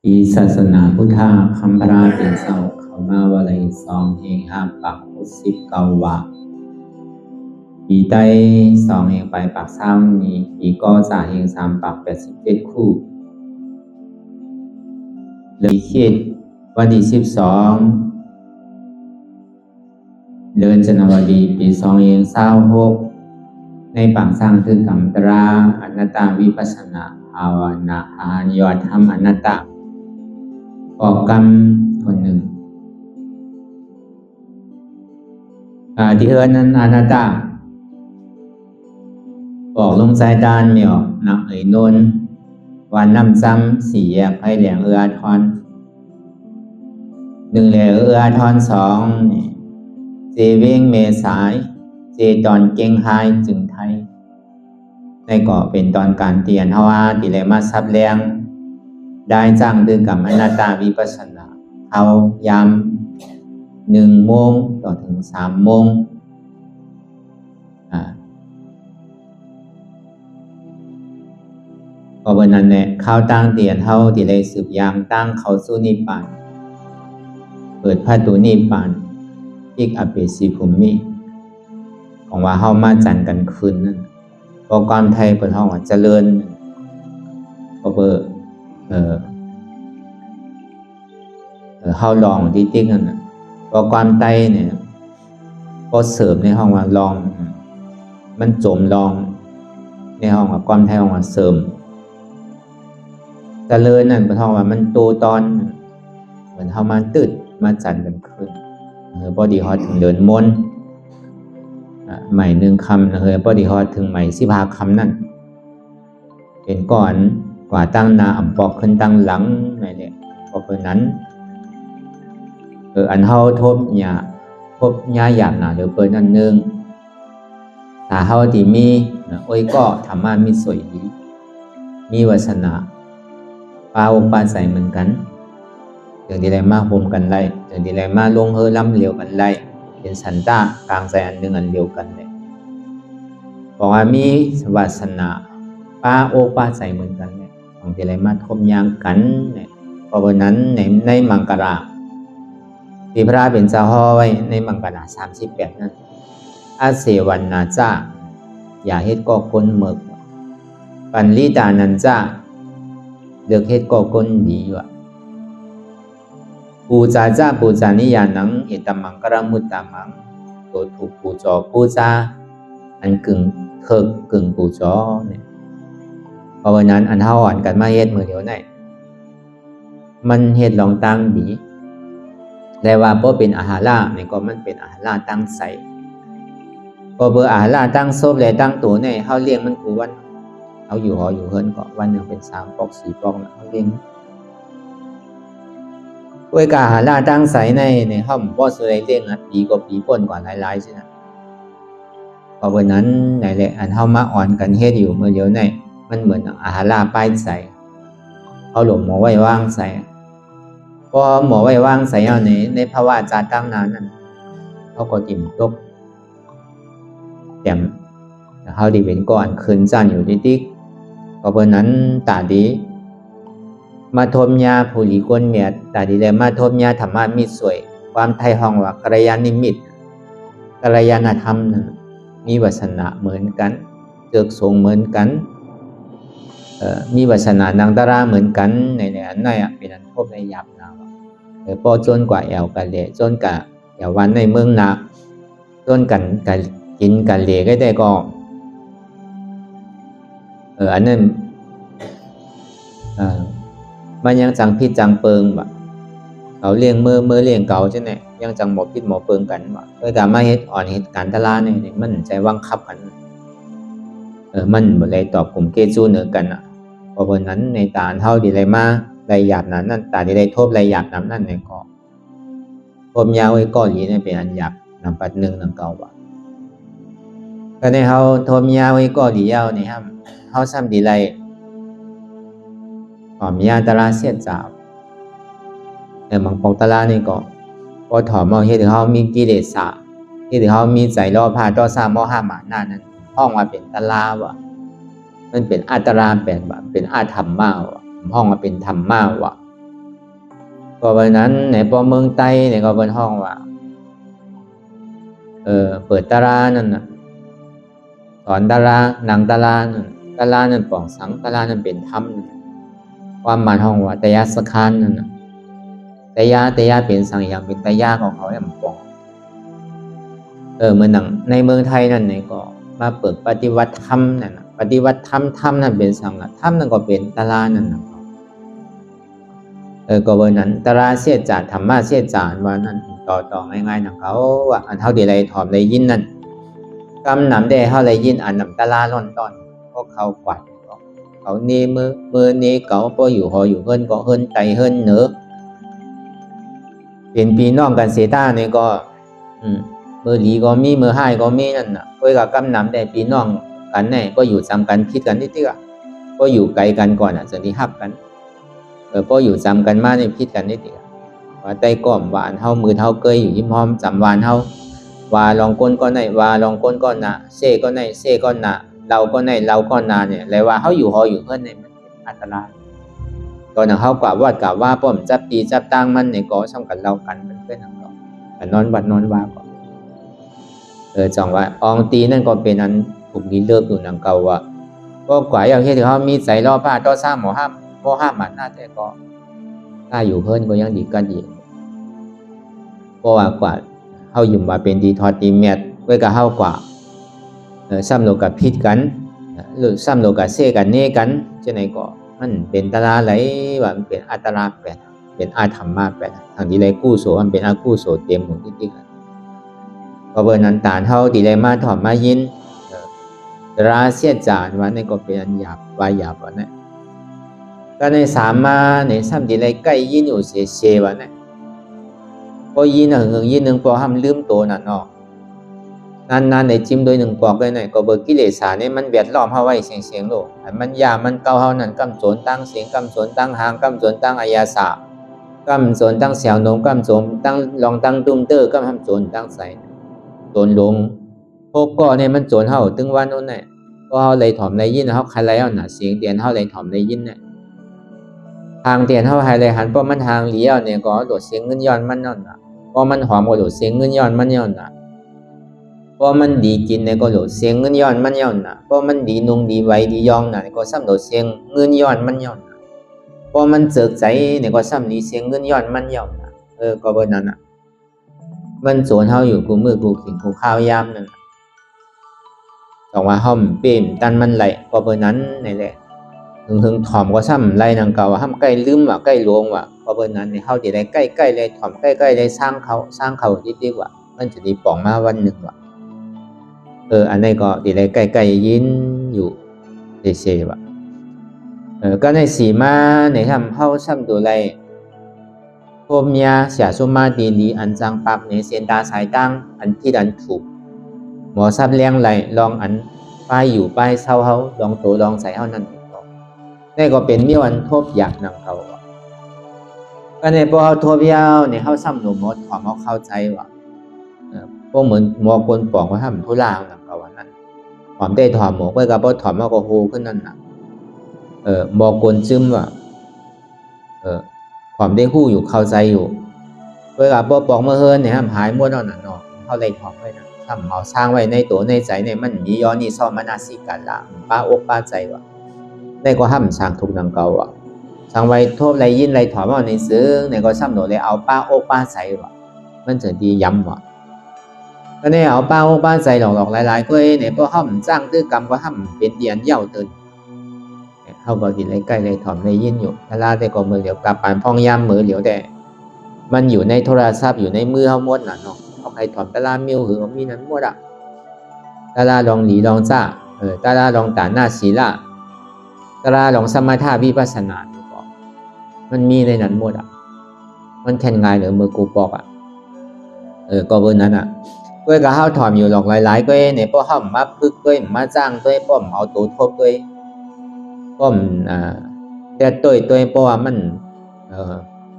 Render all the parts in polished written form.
ปีศาสนาพุทธคำพระเป็นเสาเขามาวะเลยสองเองห้าปัก19 วะปีใต้สองเองไปปักซ้ำนี้ปีก็จ่าเอง3 ปัก87 คู่เลยคิดวันที่12 เดือนจันวดีปี2เอง26ในปังสร้างคือกรรมตราอนัตตาวิปัสสนาภาวนาอานยอดธรรมอนัตตาออกกรรมคนหนึ่งที่เฮือนนั้นอนัตตาบอกลงใจดานไม่ออกนักนนวันน้ำซ้ำ4 แยกไผ่แหลงอาทร1แหลงอาทร2เจเวงเมสายเจตอนเก่งไฮจึงไทยในก่อเป็นตอนการเตียนเฮาว่าติเลยมาซับแรงได้จ้างดื้อกับอนัตตาวิปัสสนาเขายาม1 โมงต่อถึง3 โมงก็วันนั้นเนี่ยเข้าตั้งเตียนเฮาติเลยสืบยามตั้งเขาสู้นิพพานเปิดพระตูนิพพานอีกอเปสิภูมิของว่าเฮามาจันกันคืนนั่นโปรแกรมไทยเปิดห้องว่าเจริญก็เปิดเฮาลองที่ติ๊กนั่นน่ะโปรแกรมไทยเนี่ยก็เสริมในห้องว่าลองมันจมลองในห้องว่าความไทยห้องว่าเสริมเจริญนั่นเปิดห้องว่ามันโตตอนเหมือนเฮามาตึดมาจันกันคืนพอดีฮอดถึงเดินมนใหม่1 คำพอดีฮอดถึงใหม่15 คำนั่นเป็นก่อนกว่าตั้งหน้าอำปอกขึ้นตั้งหลังนั่นแหละเพราะนั้นอันเฮาทบหญ้าหยาบหนาเดี๋ยวเปิ้นอันนึงถ้าเฮาที่มีโอ้ยก็ธรรมะมีสวยดีมีวาสนาปาอุปาใสเหมือนกันถึงที่ได้มาโฮมกันไล่ถึงที่ได้มาลงเฮอล้ำเลียวกันไล่เป็นสันตากลางใจอันนึงอันเดียวกันเลยบอกว่ามีวาสนาปาโอปาใสเหมือนกันเนี่ยของที่ได้มาทบยางกันเนี่ยเพราะฉะนั้นในมังกราที่พระเป็นเจ้าห้อไว้ในมังกรา38นั่นอาเสวันนาจ้าอย่าเฮ็ดก่อกลเมิกปันลิตานันจ้าเลือกเฮ็ดก่อกลดีว่ะปูจาจ้าปูจานิยานังเอตมังกรมุตตามังตัวถูกปูจอปูจาอันกึ่งปูจอเนี่ยเพราะฉะนั้นอันเฮาอ่อนกันมาเฮ็ดมื้อเดียวไหนมันเฮ็ดลองตั้งดีแต่ว่าบ่เป็นอาหารนี่ก็มันเป็นอาหารตั้งใสก็เบออาหารตั้งซบและตั้งตัวเนี่ยเฮาเลี้ยงมันกูวันเฮาอยู่หออยู่เฮิรนก็วันนึงเป็น3 ปอก 4 ปอกเฮาเลี้ยงด้วยกาหาราตั้งใสในห้องบ่สวยเลี้ยงปีกว่าปีป่นกว่าหลายๆใช่ไหมเพราะวันนั้นไหนแหละอันเฮามาอ่อนกันเฮ็ดอยู่เมื่อเดียวในมันเหมือนอาหารราป้ายใสเขาหลงหมอไว้ว่างใสพอหมอไว้ว่างใสเอาในภาวะจาตั้งนานนั้นเขาก็จิ้มตกแต้มเฮาดีเป็นก่อนคืนจันอยู่ติ๊กเพราะวันนั้นตาดีมาทมยาผู้หลีก้นเมียดแต่ดีเลยมาทมยาธรรมะมิตรสวยความไทยห้องว่ากัลยาณมิตรกัลยาณธรรมนะมีวาสนาเหมือนกันเจือกสงเหมือนกันมีวาสนานางตาราเหมือนกันในอันนั้นเป็นอันพบในหยาบนาพอจนกว่าแอวกันเละจนกะแอววันในเมืองนาจนกันกินกันเละก็ได้ก็อันนั้นมันยังจังพิษจังเปิงบ่เขาเลี้ยงมือเลี้ยงเก่าใช่ไหมยังจังหมอพิษหมอเปิงกันบ่ด้วยการมาเฮ็ดอ่อนเฮ็ดการตลาดนี่มันใจวังคับกันมันบ่ได้ตอบกลุ่มเกจูเหนือกันเพราะว่านั้นในตาเท่าดีไรมาไรหยาบนั้นตาดีไรทบไรหยาบนั้นในก็ทบยาวไว้ก็อีนี่เป็นอันหยาบนำปัด1นำเก่าบ่ก็ในเฮาทบยาวไว้ก็ดียาวนี่ครับเฮาซ้ำดีไรมียาตราเสียจาบบางปองตรานี่ก็พอถอมเอาเฮ็ดให้เฮามีกิเลสเฮ็ดให้เฮามีใจรอพาต่อ3ม5มานั่นห้องว่าเป็นตราว่ะมันเป็นอัตรา8ว่ะเป็นอาธรรมมาว่ะห้องว่าเป็นธรรมมาว่ะ ก็วันนั้นในปอเมืองไต้ในก็เป็นห้องว่าเปิดตารานั่นน่ะสอนตาราหนังตารานั่นตารานั่นป่องสังตารานั่นเป็นธรรมความหมายห้องว่าแต่ยาสคานนั่นน่ะแต่ยาเป็นสังอย่างเป็นแต่ยาของเขาแอมป่องเมื่อหนังในเมืองไทยนั่นเนี่ยก็มาเปิดปฏิวัติธรรมนั่นน่ะปฏิวัติธรรมนั่นเป็นสังละธรรมนั่นก็เป็นตารานั่นน่ะก็วันนั้นตาราเสียจานธรรมะเสียจานว่านั่นต่อง่ายๆนะเขาว่าอันเท่าที่ไรถอมไรยินนั่นกำหนำได้เท่าไรยินอันนำตาราล่อนตอนพวกเขากวาดเขานี่มือนี้เขาพออยู่หออยู่เฮิรนก็เฮิรนใจเฮิรนเนอะเป็นพี่น้องกันเสียต้าเนี่ยก็มือหลีก็มีมือให้ก็มีนั่นน่ะเพื่อกับกำหนำได้พี่น้องกันแน่ก็อยู่จำกันคิดกันนิดๆก็อยู่ไกลกันก่อนอ่ะสันติภาพกันพออยู่จำกันมาในพิษกันนิดเดียวว่าใต้ก้อมวานเท่ามือเท่าเกยอยู่ยิ้มหอมจำวานเท่าว่าลองก้นก็ในว่าลองก้นก็หนาเซ่ก็ในเซ่ก็หนาเราก็ในเราก็นาเนี่ยเลยว่าเขาอยู่หออยู่เพื่อนในมันอันตรายตอนนั้นเขากว่าป้อมจับตีจับตั้งมันในก่อช่องกันเรากันเป็นเพื่อนของเราแต่นอนวัดนอนว่าก่อนจังว่าองตีนั่นก็เป็นอันถูกดีเลิกอยู่นังเก่าว่าก็กว่าอย่างที่เขามีใส่ล่อผ้าต่อสร้างหมอห้ามก็ห้ามมันน่าแต่ก็ถ้าอยู่เพิ่นก็ยังดีกันอีกเพราะว่ากว่าเฮาอยู่มาเป็นดีทอดดีแมทไว้กับเฮากว่าซ้ำโลกับพิษกันหรือซ้ำโลกับเซกันเนกันจังได๋ก็มันเป็นตราไหลว่ามันเป็นอัตราแปดเป็นอาธรรมะแปดทางที่ไรกู้โสมันเป็นอากู้โสเต็มหมดจริงๆก็เบิ่นนั้นตานเฮาที่ไรมาถอดมายินราเสียจานว่านี่ก็เป็นอันหยาบว่าหยาบว่านะก็ในสามมาในซ้ำที่ไรใกล้ยินอยู่เสียวะเนี่ยพอยินยินหนึ่งพอห้ามลืมตัวนั่นเนาะนานในจิ้มโดยหนึ่งปอกเลยเนี่ยก็เบิกกิเลสาเนี่ยมันเบียดล้อมเฮาไว้เสียงโลกมันยามันเก่าเฮานั่นกำสนตั้งเสียงกำสนตั้งหางกำสนตั้งอายาสากำสนตั้งเสียงนงกำสนตั้งลองตั้งตุ้มเตอร์กำทำสนตั้งใส่สนลงพวกก็เนี่ยมันสนเฮาถึงวันนู้นเนี่ยก็เฮาเลยถ่อมเลยยินเฮาใครแล้วน่ะเสียงเตียนเฮาเลยถ่อมเลยยินเนี่ยทางเตียนเฮาให้เลยหันเพราะมันทางเลี้ยวเนี่ยก็โดดเสียงเงินย้อนมันนั่นน่ะพอมันหอมก็โดดเสียงเงินย้อนมันย้อนน่ะพอมันดีกินเนี่ยก็โดดเสียงเงินย้อนมันย้อนน่ะพอมันดีนุ่งดีไว้ดียองน่ะก็ซ้ำโดดเสียงเงินย้อนมันย้อนน่ะพอมันเจิกใจเนี่ยก็ซ้ำดีเสียงเงินย้อนมันย้อนน่ะก็บ่นั้นน่ะมันสวนเฮาอยู่กูมือกูกินกูข้าวยามนั่นต้องว่าเฮาเป้มตันมันไหลก็บ่นั้นนี่แหละหึงถ่อมก็ซ้ำไล่นางเก่าว่าห้ามใกล้ลืมว่าใกล้ลวงว่าก็เบิ่นั้นนี่เฮาสิได้ใกล้ๆเลยถ่อมใกล้ๆได้สร้างเขาดีๆว่ามันจะดีป่องมาวันนึงว่าอันนี้ก็สิได้ใกล้ๆยินอยู่เซ่ๆว่าก็ในสีมาในทำเฮาซ้ำตัวไรพมยาเสียสุมาดีลีอันจังปักในเสียนตาสายตั้งอันที่ดันถูกหมอซับเลี้ยงไหลลองอันป้ายอยู่ป้ายเศร้าเฮาลองโตลองใส่เฮานั่นนี่ก็เป็นมีวันทบอยากนำเขาก็ในพอเฮาทบยาวในเฮาซ้ำหนุ่มหมดความเฮาเข้าใจว่าพวกเหมือนหมอคนปองว่าทำทุลางนำเขาว่านั่นความได้ถอมหมอไว้กับบ่ถอมเฮาก็โหขึ้นนั่นน่ะบอกคนซึมว่าความได้ฮู้อยู่เข้าใจอยู่เวลาบ่บอกเมื่อเฮิรนเนี่ยหายหมดแล้วน่ะเนาะเฮาเลยถอมไว้นะทำเอาสร้างไว้ในตัวในใจเนี่ยมันมีย้อนนี่ซ่อมมนาสิกันละป้าอกป้าใจว่าได้ก็ห้ามสร้างทุกนังเก่าอ่ะสร้างไว้ทบไรยินไรถอมเอาในซื้อเนี่ยก็ซ้ำหนูเลยเอาป้าอกป้าใจว่ามันจะดีย้ำว่าก็เนี่ยเอาป้าอกป้าใจหลอกหลายๆก็เนี่ยพอห้ามสร้างตื้อกรรมก็ห้ามเป็นเดียนเย่าตื่นเขาก็ดีเลยใกล้เลยถอมเลยยินอยู่ถ้าลาแต่ก็มือเหลียวกลับปานพองยามมือเหลียวแต่มันอยู่ในโทรศัพท์อยู่ในมือเขาหมดน่ะเนาะเอาใครถอมตาลามิวหรือมีนั้นหมดอ่ะตาลาลองหลีลองซ่าตาลาลองตาหน้าศีลาตาลาลองสมาธิวิปัสสนาก็มันมีในนั้นหมดอ่ะมันแค่ไงหรือมือกูปอกอ่ะก็เบอร์นั้นอ่ะก็กับเขาถอมอยู่หลอกหลายๆก็เนี่ยพอเขามาพึกด้วยมาจ้างด้วยป้อมเอาตัวทบด้วยป้อมแต่ตัวเพราะว่ามัน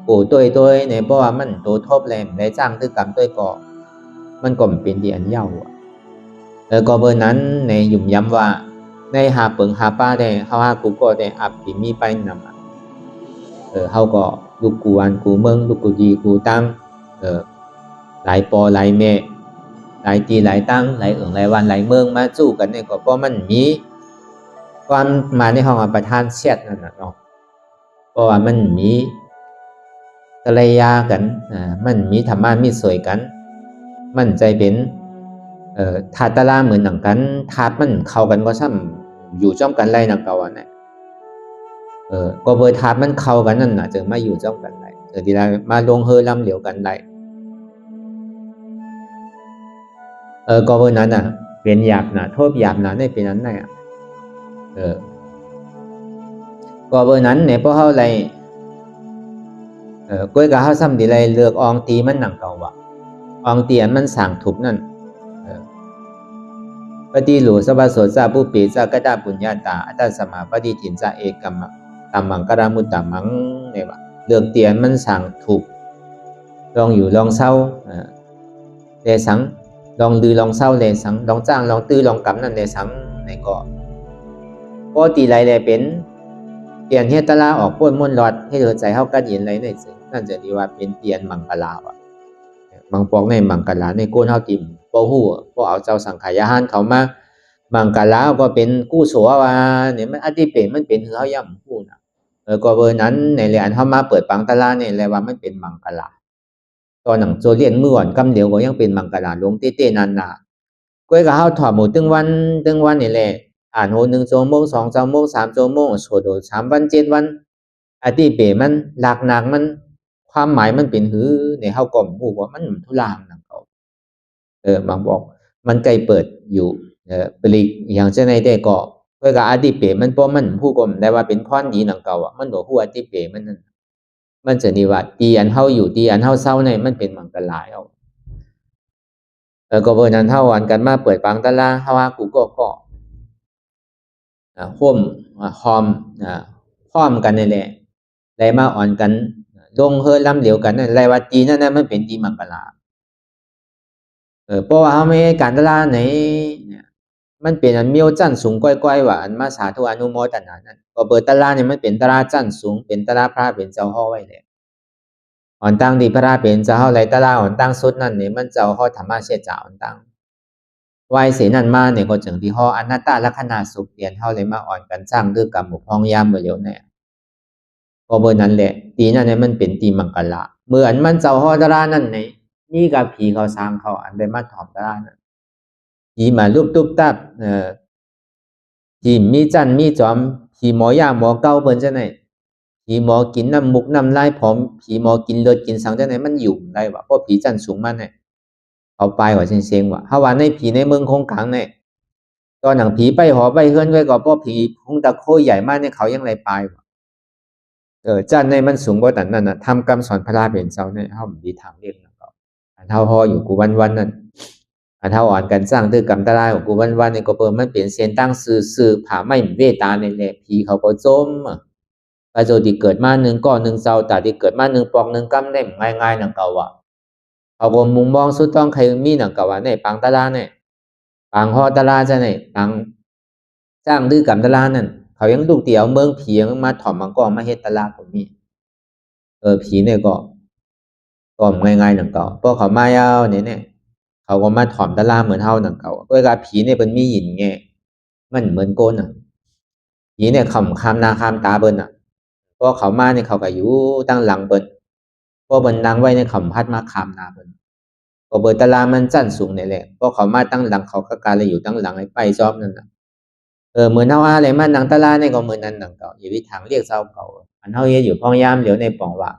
กูตัวเนี่ยเพราะว่ามันตัวทบแรงได้จ้างตื้อกรรมตัวก็มันก็เป็นเดียนเย่าก็เบอร์นั้นในหยุ่มย้ำว่าในหาเปิงหาป้าได้เขาหากูก็ได้อับปีมีไปนำ เฮาก็ลูกกูอันกูเมืองลูกกูดีกูตั้งหลายปอหลายแม่หลายตีหลายตั้งหลายหลายวันหลายเมืองมาสู้กันเนี่ยก็เพราะมันมีความมาในห้องประธานเสียดนั่นน่ะเนาะเพราะว่ามันมีภรรยากันมันมีธรรมะมีสวยกันมันใจเป็นธาตุตะลาเหมือนหนังกันธาตุมันเข้ากันบ่ซ้ำอยู่จ้อมกันไรนังเก่าอันน่ะก็เบอร์ธาตุมันเข้ากันนั่นน่ะจึงมาอยู่จ้อมกันไรทีไรมาลงเฮอลำเหลียวกันไรก็เบอร์นั้นน่ะเป็นหยาบน่ะโทษหยาบน่ะในเป็นนั้นน่ะก็เบอร์นั้นเนี่ยเพราะเฮาไรก้อยกับเฮาซ้ำดีไรเลือกอองตีมันหนังเก่าว่ะอองตีอันมันสั่งทุบนั่นปฏิหลูสบาโสสะผู้ปีสะกะดาปุญญาตาอัตตสมาปฏิถินสะเอกัมมะตัมมังกะรามุตตมังเนี่ยว่ะเลือกเตียนมันสั่งทุบลองอยู่ลองเศร้าเลสังลองดือลองเศร้าเลสังลองจ้างลองตื้อลองกำนั่นเลสังในก็ปกติไรแลเป็นเตียนเฮตลาออกพ้นมนรอดให้เธอใจเฮากันเย็นไรในสึนั่นจะดีว่าเป็นเตียนมังกลาว่ะบางปอกในมังกลาในโกนเฮาติมบ่ฮู้บ่เอาเจ้าสังขายาหารเขามามังกลาก็เป็นกู้สัวว่าเนี่ยมันอธิเป็นมันเป็นคือเฮาย่ำฮู้น่ะก็เบอร์นั้นในเรียนเฮามาเปิดปังตลาเนี่ยแลว่ามันเป็นมังกลาตอนหนังโจเลียนเมื่อก่อนกำเดียวก็ยังเป็นมังกลาลงเต้ๆนั่นน่ะก้อยก็เฮาถอดหมู่ตึงวันนี่แหละอ่านโห1ชั่วโมง2ชั่วโมง3ชั่วโมงโสด3วัน7วันอธิเปมันหลักหนักมันความหมายมันเป็นหือในเฮาก็ฮู้ว่ามันทุลางนำเขาบางบอกมันใกล้เปิดอยู่ปลีกอย่างเช่นในได้ก็เพื่อกับอธิเปมันเพราะมันผู้กลมได้ว่าเป็นพรดีหนังเก่าอ่ะมันบ่ฮู้อธิเปมันนั่นมันจะนี่ว่าตีอันเฮาอยู่ตีอันเฮาเศร้าในมันเป็นมังกรหลายเอาก็เบิ่นั้นเฮาอันกันมาเปิดปังตะลาเฮาว่ากูก็ร่วมหอมพร้อมกันนี่แหละได้มาอ่อนกันลงเฮอลำเหลียวกันนั่นไรว่าตีนั่นน่ะมันเป็นตีมังกรลาเพราะว่าเฮาไม่การตลาดไหนเนี่ยมันเป็นอันเมียวจันสูงก้อยๆว่าอันมาสาธุอนุโมทนานั่นก็เปิดตลาดเนี่ยมันเป็นตลาดจันสูงเป็นตลาดพระเป็นเจ้าฮ้อไว้เลยอ่อนตั้งดีพระเป็นเจ้าฮ้อไรตลาดอ่อนตั้งสุดนั่นเนี่ยมันเจ้าฮ้อธรรมะเสียจ่าอ่อนตั้งไว้เสนั่นมาเนี่ยก็จึงที่ฮ้ออนัตตลักขณะสุขเปลี่ยนเฮาเลยมาอ่อนกันสร้างด้วยกรรมบุพองยามบ่เหลียวแน่ก็เบอร์นั้นแหละตีนั่นเนี่ยมันเป็นตีมังกรละเมื่ออันมันเจ้าฮ้อตลาดนั่นเนี่ยนี่กับผีเขาสร้างเขาอันได้มาถอมตลาดนั่นผีมารูปตุ๊บตับผีมีจันมีจอมผีหมอยาหมอเก้าเปิ้นจังได๋ผีหมอกินน้ำมุกน้ำลายผอมผีหมอกินเลือดกินสังจังได๋มันอยู่ได้ว่าเพราะผีจันสูงมันเนี่ยเอาไปว่าเซ็งๆว่าเฮาว่าในผีในเมืองคงขังเนี่ยตอนหนังผีไปหอไปเฮือนไว้ก็เพราะผีคงตะโคใหญ่มากเนี่ยเขายังไรไปว่าจันในมันสูงกว่านั้นน่ะทำกรรมสอนพระราเป็นเจ้าเนี่ยเฮาดีทางเรียนแล้วก็เฮาฮออยู่กูวันๆนั่นเท่าอ่อนกันสร้างด้วยกรรมตรายของกูวันๆนี่ก็เปิ่นมันเป็นเสียนตั้งซื่อๆผาไม่เวตานี่แหละผีเขาก็จมพระโจที่เกิดมา1ก้อน1เจ้าตาที่เกิดมา1ปอก1กำได้ง่ายๆนั่นก็ว่าเขาก็มุมมองสุดต้องใครมีนั่นก็ว่าในปังตะลาเนี่ยปังฮอตะลาจังได๋ปังสร้างด้วยกรรมตะลานั่นเขายังลูกเตี๋ยวเมืองผียังมาถอมมังกรมาเฮ็ดตะลาก็มีผีเนี่ยก็ง่ายๆนั่นก็พอเขามายาวเนี่ยเขาก็มาถ่อมตะลาเหมือนเฮานั่นเก่าเวลาผีเนี่ยเพิ่นมีหยินแง่มันเหมือนโกนน่ะผีเนี่ยค่ำคามหน้าคามตาเบิ่นน่ะพอเขามาเนี่ยเขาก็อยู่ตั้งหลังเบิ่นพอเบิ่นนั่งไว้ในค่ำพัดมาคามหน้าเบิ่นก็เบิ่นตะลามันจั้นสูงนี่แหละพอเขามาตั้งหลังเขาก็กะเลยอยู่ตั้งหลังให้ไปซอบนั่นน่ะเหมือนเฮาอะไรมานั่งตะลาเนี่ยก็เหมือนนั้นนั่นเก่าอยู่ที่ทางเรียกเจ้าเก่าอันเฮาเฮ็ดอยู่พ้องยามเหลียวในป่องว่า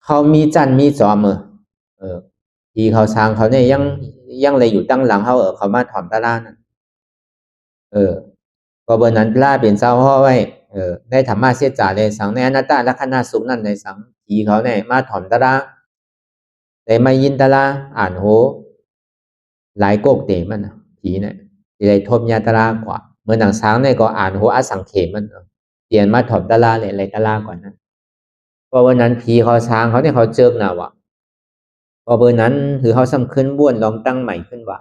เขามีจันมีจอมที่เขาสร้างเขาเนี่ยยังเลยอยู่ตั้งหลังเขาเขามาถ่อมตะลานั่นก็เบอร์นั้นลาเป็นเจ้าฮ้อไว้ได้ธรรมะเสียจ่าเลยสังในอนัตตลักขณะสุขนั่นในสังผีเขาเนี่ยมาถ่อมตะลาได้มายินตะลาอ่านโหหลายโกกเตมันผีเนี่ยสิได้ทบยาตะลากว่าเมื่อหนังช้างเนี่ยก็อ่านโหอสังเขมันเปลี่ยนมาถ่อมตะลาเลยอะไรตะลาก่อนนะเพราะวันนั้นผีเขาช้างเขาเนี่ยเขาเจิกน่ะว่ะพอเบอร์นั้นคือเขาสำขึ้นบ้วนลองตั้งใหม่ขึ้นว่า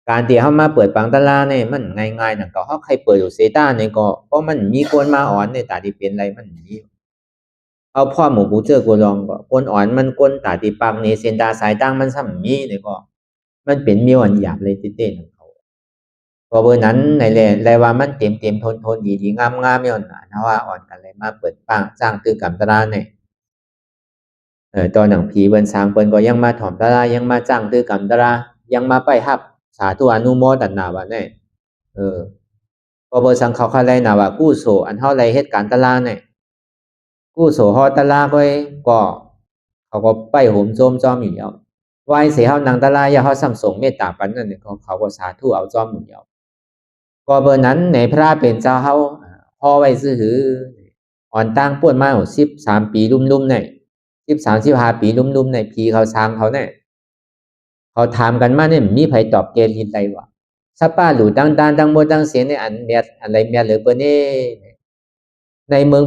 การที่เขามาเปิดปังตะลาเนี่ยมันง่ายๆนะก็เขาใครเปิดอยู่เซต้าเนี่ยก็เพราะมันมีคนมาอ่อนในตาที่เป็นอะไรมันมี เอาพ่อหมูกูเจอกูลองก็ก้นอ่อนมันก้นตาตีปังนี่เส้นตาสายตั้งมันซ้ำมีเนี่ยก็มันเป็นมีวันหยาบเลยเต้นของเขาพอเบอร์นั้นในแลว่ามันเต็มทนดีงามย้อนนะว่าอ่อนกันเลยมาเปิดปังจ้างตื้อกำตราเนี่ยตอนหนังผีเบิ้นสางเปิ้นก็ยังมาถ่อมตรายังมาจ้างตื้อกำตรายังมาไปฮับสาธุอนุโมทนาว่าเนี่ยเออพอเบอร์สังเขาคาไรนะว่ากู้โสอันเท่าไรเหตุการณ์ตราเนี่ยกู้โสฮอตราก็เขาก็ไปโหมโจมจอมอยู่แล้วไหวเสียเฮานางตราอย่าเฮาซ้ำส่งเมตตาปันนั่นเนี่ยเขาก็สาธุเอาจอมอยู่แล้วก็เบอร์นั้นในพระเป็นเจ้าเฮาพอไว้ซื้อหืออ่อนตั้งป่วนมา13 ปีลุ่มๆเนี่ย13-15 ปีลุ่มๆในผีเขาสร้างเขาเนี่ยเขาถามกันมาเนี่ยมีไผตอบเกณฑ์ยินใดวะสัปปะหลู่ตั้งโมตั้งเสียงในอันเมียอะไรเมียหรือเปิ้นนี่ในเมือง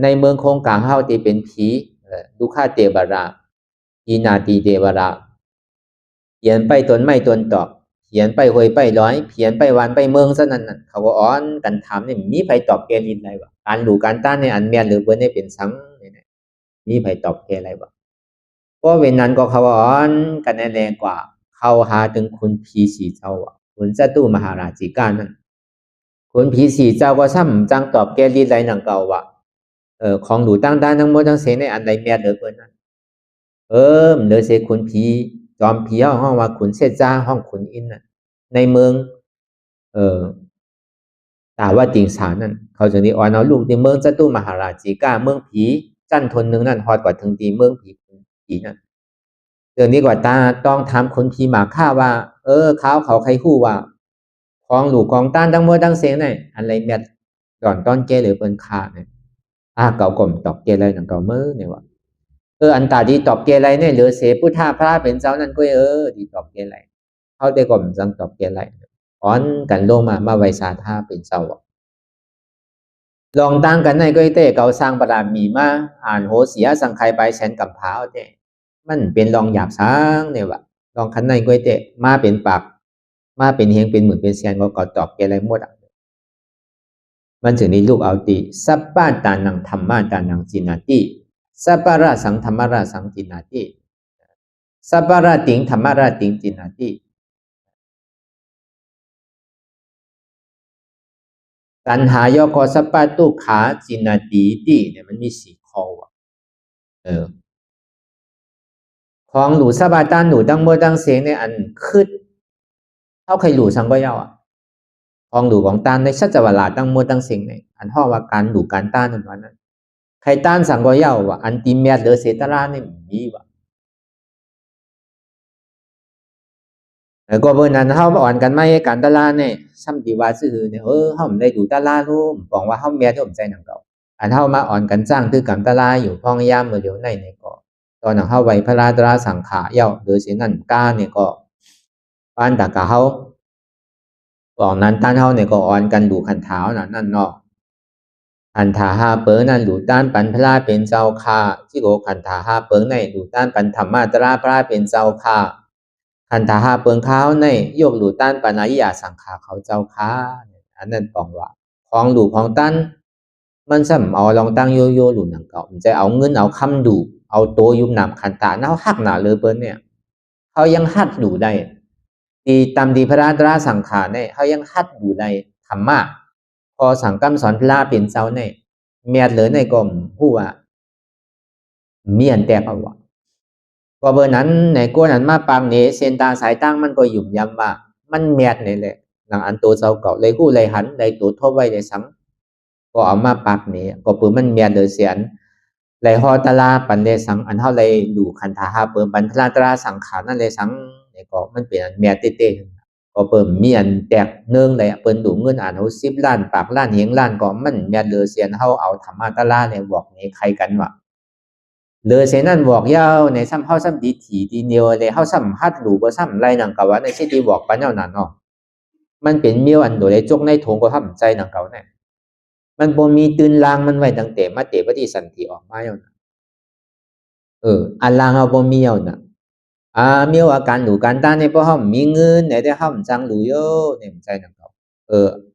ในเมืองโคงกลางเฮาที่เป็นผีดุขาเตบราอีนาตีเตบราเขียนไปตนไม่ตนตอบเขียนไปหวยไปร้อยเขียนไปวันไปเมืองซะนั่นน่ะเขาก็อ้อนกันถามเนี่ยมีไผตอบเกณฑ์ยินใดวะการหลู่การต้านในอันเมียหรือเปิ้นนี่เป็นสังเนี่ยมีไผตอบเกณฑ์อะไรวะก็เว้นนั้นก็เขาอ้อนกันแรงกว่าเข้าหาถึงคุณผีสีเจ้าอ่ะคุณจตุมหาราชิกานั่นคุณผีสีเจ้าก็ซ้ำจังตอบแกลีไรหนังเก่าว่ะของหลูตั้งด้านทั้งหมดทั้งเสในอันใดเมียเดือเปิ้นนั้นเดือเสคุณผีจอมผีห้องว่าขุนเสจ้าห้องขุนอินน่ะในเมืองเอ่อตาว่าติงสานั่นเขาจึงได้อ่อนเอาลูกในเมืองจตุมหาราชิกาเมืองผีจันทนหนึ่งนั่นฮอดกว่าถึงตีเมืองผีนั่นเรื่องนี้กว่าตาต้องถามคนผีหมาฆ่าว่าเขาใครฮู้ว่าของหลูกของต้านทั้งหมดทั้งเสียงเนี่ยอันไรเมียก่อนต้นเกหรือเปิ้นฆ่าเนี่ยเก่ากลมตอบเกไรหนังเก่าเมื่อเนี่ยว่าอันตาดีตอบเกไรเนี่ยหรือเสพุทธาพระเป็นเจ้านั่นก็ดีตอบเกไรเขาได้กลมจังตอบเกไรอ้อนกันลงมาไวสาธาเป็นเจ้าลองตั้งกันในก็เต้เกาสร้างประดามีมาอ่านโหเสียสังใครไปแสนกับเท้าเต้มันเป็นลองหยาบช้างเนี่ยว่ะลองคันในก็เต้มาเป็นปากมาเป็นเฮงเป็นหมื่นเป็นแสนก็ตอบเกไรหมดมันถึงนี้ลูกเอาตีสัปปะตานังธรรมะตานังจินาติสัปปะระสังธรรมะระสังจินาติสัปปะระติงธรรมะระติงจินาติตัณหายกสัปปะตุขาจินาติติเนี่ยมันมี4 ข้อว่ะของหลูสบายตานหลูตั้งเมื่อตั้งเสียงในอันคืดเท่าใครหลูสังก็เย้าของหลูของตานในชัจวลาตั้งเมื่อตั้งเสียงในอันห้อว่าการหลูการต้านนั่นวันนั้นใครต้านสังก็เย้าว่ะอันติเมียเดอเซตราเนี่ยมีว่ะก็เบอร์นั้นเฮาอ่อนกันไม่การตลาดเนี่ยซ้ำที่ว่าซื่อเนี่ยเฮาได้ดูตลาดรูมบอกว่าเฮาเมียที่ผมใจหนังเก่าอันเฮามาอ่อนกันจ้างคือกับตลาดอยู่พ้องยามเมื่อเดียวในก็ตอนนั้นเฮาไว้พระราตราสังขาเย้าหรือเสียนั่นก้าเนี่ยก็ปานตากะเฮาบอกนั้นต้านเฮาเนี่ยก็อ่อนกันดูคันเท้านั่นเนาะคันถาหาเปิงนั่นดูต้านปันพระเป็นเจ้าค่าที่โกคันถาหาเปิงในดูต้านปันธรรมาตราพระเป็นเจ้าค่าคันถาหาเปิงเขาในยกหลูต้านปานายาสังขาเขาเจ้าค่าอันนั้นบอกว่าของหลูของต้านมันซ้ำเอาลองตั้งโยหลูหนังเก่ามันจะเอาเงินเอาคำดูเอาโตยุบหนำคันตาเน่าหักหนาเลยเปิ้นเนี่ยเขายังหัดดูได้ตีตามดีพระราตราสังขารเนี่ยเขายังหัดดูได้ธรรมะพอสังกัมสอนพระเป็นเจ้าเนี่ยเมียดเลยในกรมผู้ว่าเมียนแต่เอาวะก็เบอร์นั้นในกวนนั้นมาปางเนเซนตาสายตั้งมันก็หยุ่มยำว่ามันเมียดนี่แหละหลังอันตัวเจ้าเก่าเลยกู้เลยหันเลยตัวทบไว้เลยสังก็เอามาปากนี่ก็ปืนมันเมียดเลยเสียนเลยฮอตลาปันเลยสังอันเท่าเลยดูคันธาหาเปิมปันพระตราสังขารนั่นเลยสังเนี่ยก็มันเป็นเมียดเต้ก็เปิมมีอันแตกเนื่องเลยเปิ้นดูเงินอ่านเอา10 ล้านปากล้านเฮงล้านก็มันเมียดเลยเสียนเฮาเอาธรรมะตลาเนี่ยบอกนี่ใครกันวะเลยเสนั่นบอกยาวในซ้ำเฮาซ้ำดีถี่ดีเนียวเลยเฮาซ้ำฮัดหลูบ่ซ้ำไรหนังเก่าว่าในสิดีบอกปันเนานั้นเนาะมันเป็นเมียวอันโดเลยจกในถงก็ทำใจหนังเก่าเนี่ยมันบ่มีตื่นลางมันไว้ตั้งแต่มาเตปฏิสันติออกมาแล้วนะอันลางเอาบ่มีเอานะเมียวอาการหลูการต้านเนี่ยเพราะเฮามีเงินเนี่ยได้เฮาจังหลูโยเนี่ยใจหนังเก่าเ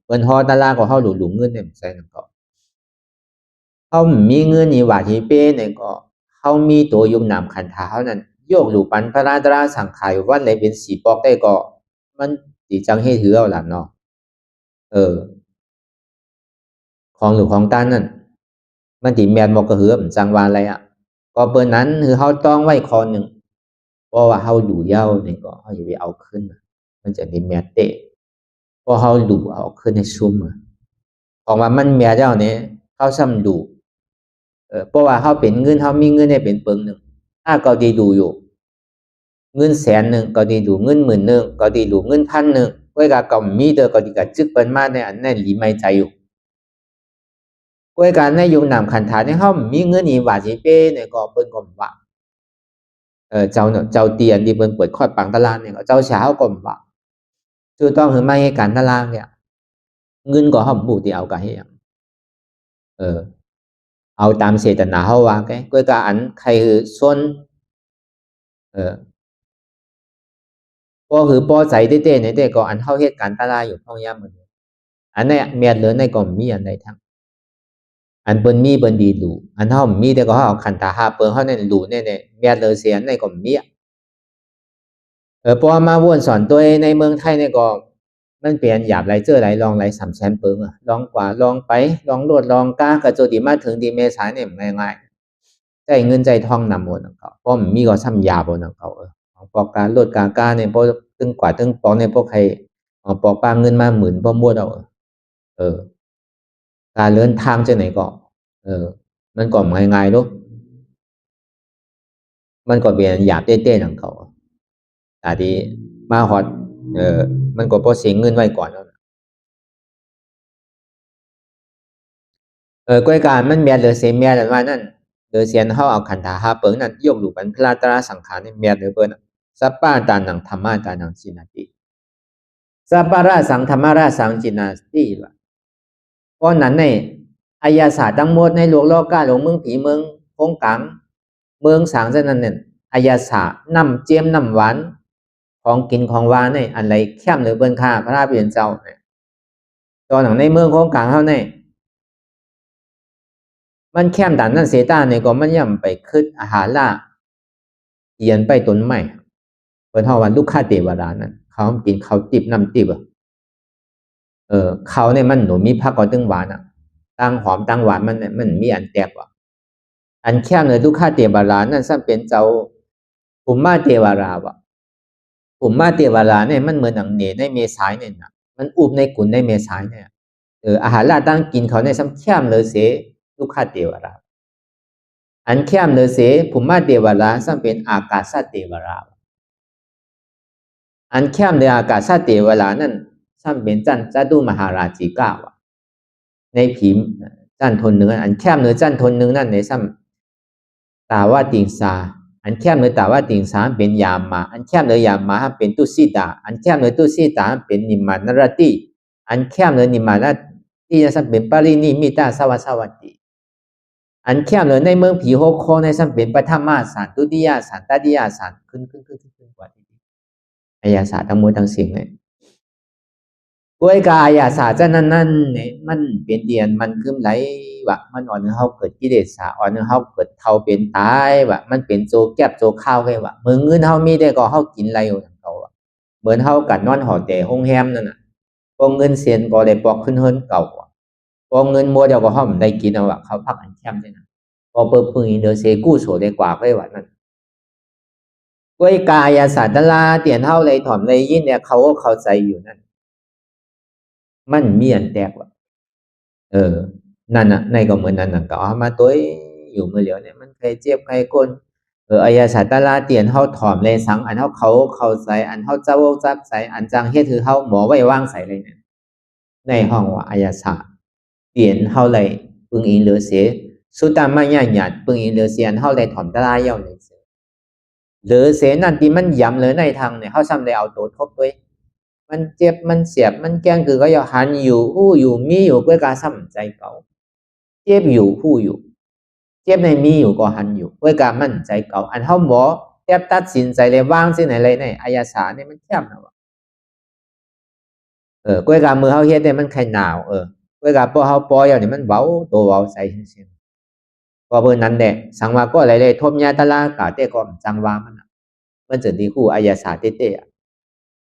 ปิ้นฮอดตลาดก็เฮาหลูเงินเนี่ยใจหนังเก่า เขามีเงินนี่ว่าที่เป้เนี่ยก็เขามีตัวยุบหนามขันธาเขานั้นโยกหลูปันพระราตราสังขายวันเลยเป็นสีปอกได้ก็มันสีจังให้ถือเอาหลังเนาะเออของหรือของต้านนั่นมันตีแมนบอกกระเหือมจังวานอะไรอ่ะก็เปิดนั้นคือเขาต้องไว้คอหนึ่งเพราะว่าเขาดูเย้าเนี่ยก็เขาจะไปเอาขึ้นมันจะมีแมตเตะเพราะเขาดูเอาขึ้นในซุ่มออกมามันแมวเจ้าเนี่ยเขาซ้ำดูเพราะว่าเขาเป็นเงินเขามีเงินได้เป็นเปิงหนึ่งถ้าเขาดีดูอยู่เงินแสนหนึ่งก็ดีดูเงินหมื่นหนึ่งก็ดีดูเงินพันหนึ่งเวลาก็มีเดอก็ดีกับจึกเป็นมาในอันนั้นหลีไม่ใจอยู่เวลาในยุคนำขันธาเนี่ยเขามีเงินอีว่าสิเป้เนี่ยก็เปิ้นก็ว่าเจ้าเนี่ยเจ้าเตียนที่เปิ้นเปิดคอดปังตลาดเนี่ยเจ้าเช้าก็ว่าคือต้องคือไม่ให้การตลาดเนี่ยเงินก็ห้อมบูที่เอากันให้อย่างเออเอาตามเจตนาเขาว่าcáiเวลาอันใครคือส่วนก็คือปอใจเต้ๆในเต้ก็อันเข้าเหตุการณ์ตลาดอยู่ห้องย่ำเหมือนอันนี้เมียนเลยในก็มีอันใดทั้งอันเปิ้นมีเปิ้นดีดูอันเฮามีแต่ก็เฮาคันตาหาเปิ้นเฮานั่นรู้แน่ๆเมียนเลยเสียในก็มีพอมาวนสอนตัวในเมืองไทยเนี่ยก็มันเปลี่ยนหยาบไหลเจอไหลลองไหลสามแสนเปิงลองกว่าลองไปลองโลดลองกล้ากระโจดีมาถึงดีเมษายนเนี่ยง่ายๆใจเงินใจทองนำหมดนังเขาเพราะมีก็ซ้ำยาบ่นังเขาของปอกการโลดกากาเนี่ยพอตึงกว่าตึงปอกเนี่ยพวกใครปอกปางเงินมาหมื่นบ่มั่วเอาเออการเดินทางจะไหนก็มันก็ง่ายๆลูกมันก็เป็นหยาบเต้ๆของเขาแต่ที่มาฮอดมันก็พอเสียเงินไว้ก่อนแล้วก้อยการมันเมียเหลือเสียเมียแต่ว่านั่นเหลือเสียนเขาเอาขันธาหาเปิงนั่นยกหลูปันพลาตราสังขารนี่เมียเหลือเปิ้นสัปปะตานังธรรมะตานังสินาติสัปปะราสังธรรมะราสังจินาติว่าเพราะนั้นในอายาศาสตร์ทั้งหมดในโลกโลกาหลงเมืองผีเมืองโคงกังเมืองสางเช่นนั้นเนี่ยอายาศาสตร์น้ำเจียมน้ำหวานของกินของหวานเนี่ยอันไรเข้มหรือเบิ้นค่าพระราชเบียนเจ้าเนี่ยตอนหนังในเมืองโคงกังเขาเนี่ยมันเข้มด่านนั่นเสตาเนี่ยก็มันย่ำไปคืดอาหารล่าเยียนไปต้นไม้เปิ้นเฮาว่าลูกค้าเทวดานั่นเขากินข้าวติบน้ำติบเขาเนี่ยมันหนูมีผักก็ตึงหวานตั้งหอมตั้งหวานมันเนี่ยมันมีอันแตกว่ะอันแค่เลยลูกค้าเทวดานั่นซ้ำเป็นเจ้าภูมิมาเทวดาวะภูมิมาเทวดาเนี่ยมันเหมือนหนังเหนในเมษายเนี่ยนะมันอุบในกุนในเมษายเนี่ยอาหารล่าตั้งกินเขาในซ้ำแค่เลยเสลูกค้าเทวดาอันแค่เลยเสภูมิมาเทวดาซ้ำเป็นอากาศเทวดาอันแค่เลยอากาศเทวดานั่นซ้ำเป็นจันจัตุมหาราชิกาวะในผีจันทนหนึ่งอันแค่เนื้อจันทนหนึ่งนั่นในซ้ำตาว่าติงสาอันแค่เนื้อตาว่าติงสาเป็นยามาอันแค่เนื้อยามาเป็นตุสิตาอันแค่เนื้อตุสิตาเป็นนิมานรติอันแค่เนื้อนิมานรติจะซ้ำเป็นปรินิมิตาสวัสวัติอันแค่เนื้อในเมืองผีโฮโคในซ้ำเป็นปฐมาสารตุติยาสารตติยาสารขึ้นกว่าที่อายาศาสตร์ทั้งหมดทั้งสิ่งเลยด้วยกายาศาสตร์นั่นเนี่ยมันเป็นเดียนมันคือไหลวะมันอ่อนเฮาเกิดกิเลสอ่อนเฮาเกิดเท่าเป็นตายวะมันเป็นโจแก็บโจข้าวให้วะมือเงินเฮามีได้ก็เฮากินไรของเขาเหมือนเฮากัดนอนหอแต่ห้องแฮมนั่นน่ะพอเงินเสียนก็ได้ปอกขึ้นเฮิรนเก่าพอเงินมัวเดียวก็เฮาได้กินเอาวะเขาพักอันแคมได้นะพอเปิดพึ่งเดอเซกู้โสได้กว่าให้วะนั่นด้วยกายาศาสตร์ลาเตียนเฮาเลยถ่อมเลยยินเนี่ยเขาเข้าใจอยู่นั่นมันมีอันแตกว่ะนั่นน่ะในก็เหมือนนั่นน่ะก็เอามาตัวอยู่มือเหลียวเนี่ยมันใครเจ็บใครก้นอายาศาสตร์ลาเตียนเฮาถ่อมเลยสังอันเฮาเขาเข้าใจอันเฮาเจ้าจักใส่อันจังเฮ็ดคือเฮาหมอไว้วางใส่เลยเนี่ยในห้องว่าอายาศาสตร์เตียนเฮาเลยปึงอินเหลือเสียสุดตามมาญาหยาดปึงอินเหลือเสียนเฮาเลยถ่อมตะลาเย่าเลยหรือเสนั่นที่มันย้ำเลยในทางเนี่ยเขาซ้ำได้เอาตัวทบด้วยมันเจ็บมันเสียบมันแกงคือก็อย่าหันอยู่หู้อยู่มีอยู่ด้วยการซ้ำใจเก่าเจ็บอยู่หู้อยู่เจ็บในมีอยู่ก็หันอยู่ด้วยการมั่นใจเก่าอันเขาหมอแทบตัดสินใจเลยว่างสิไหนเลยในอายาสาเนี่ยมันแคบนะวะด้วยการมือเขาเฮ็ดเนี่ยมันใครหนาวด้วยการพอเขาปล่อยอย่างนี้มันเบาตัวเบาใจเช่น ก็เบอร์นั้นแหละสังว่าก็อะไรเลยทบยาตลากาเต้ก็จังว่ามันจะดีคู่อายาศาเต้เต้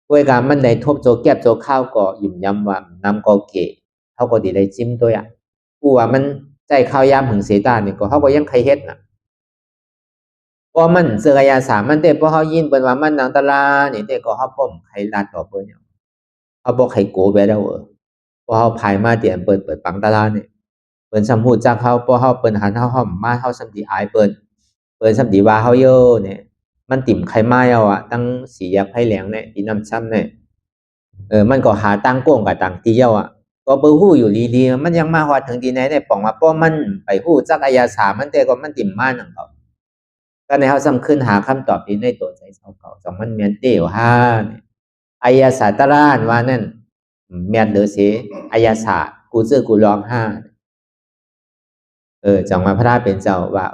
เวยการมันได้ทบโจแก็บโจข้าวก็ยุ่มยำว่านำก็เกะเขาก็ดีได้จิ้มตัวกูว่ามันใจข้าวยามหึงเสตานี่ก็เขาก็ยังใครเฮ็ดเพราะมันเสืออายาศามันเต้เพราะเขายินเปิ้นว่ามันนางตลานี่เต้ก็เขาพ่มใครลาดต่อเปิ้นเนี่ยเขาบอกใครโกไปแล้วเพราะเขาภายมาเตียนเปิดปังตลาดนี่เปิ้นสำฮู้จักเขาเพราะเขาเปิ้นหันเฮาฮ้อมมาเฮาสำดีอายเปิ้นสำดีว่าเฮาเยอะเนี่ยมันติ่มใครมาเอาตั้งสีอยากให้แหลงเนี่ยตีน้ำช้ำเนี่ยมันก็หาตังโก้งกับตังตีเยาก็เปิ้นฮู้อยู่ดีๆมันยังมาฮอดถึงที่ไหนได้ป้องว่าเพราะมันไปฮู้จักอายาศามันแต่ก็มันติ่มมานั่นเขาก็ในเฮาซ้ำขึ้นหาคำตอบที่ในตัวใจเจ้าเก่าสองมันแม่นเต้วห่าเนี่ยอายาศาสตรานว่านั่นแม่นเด้อเสอายาศาสตร์กูซื้อกูร้องห่าจังมาพระราเป็นเจ้าว่า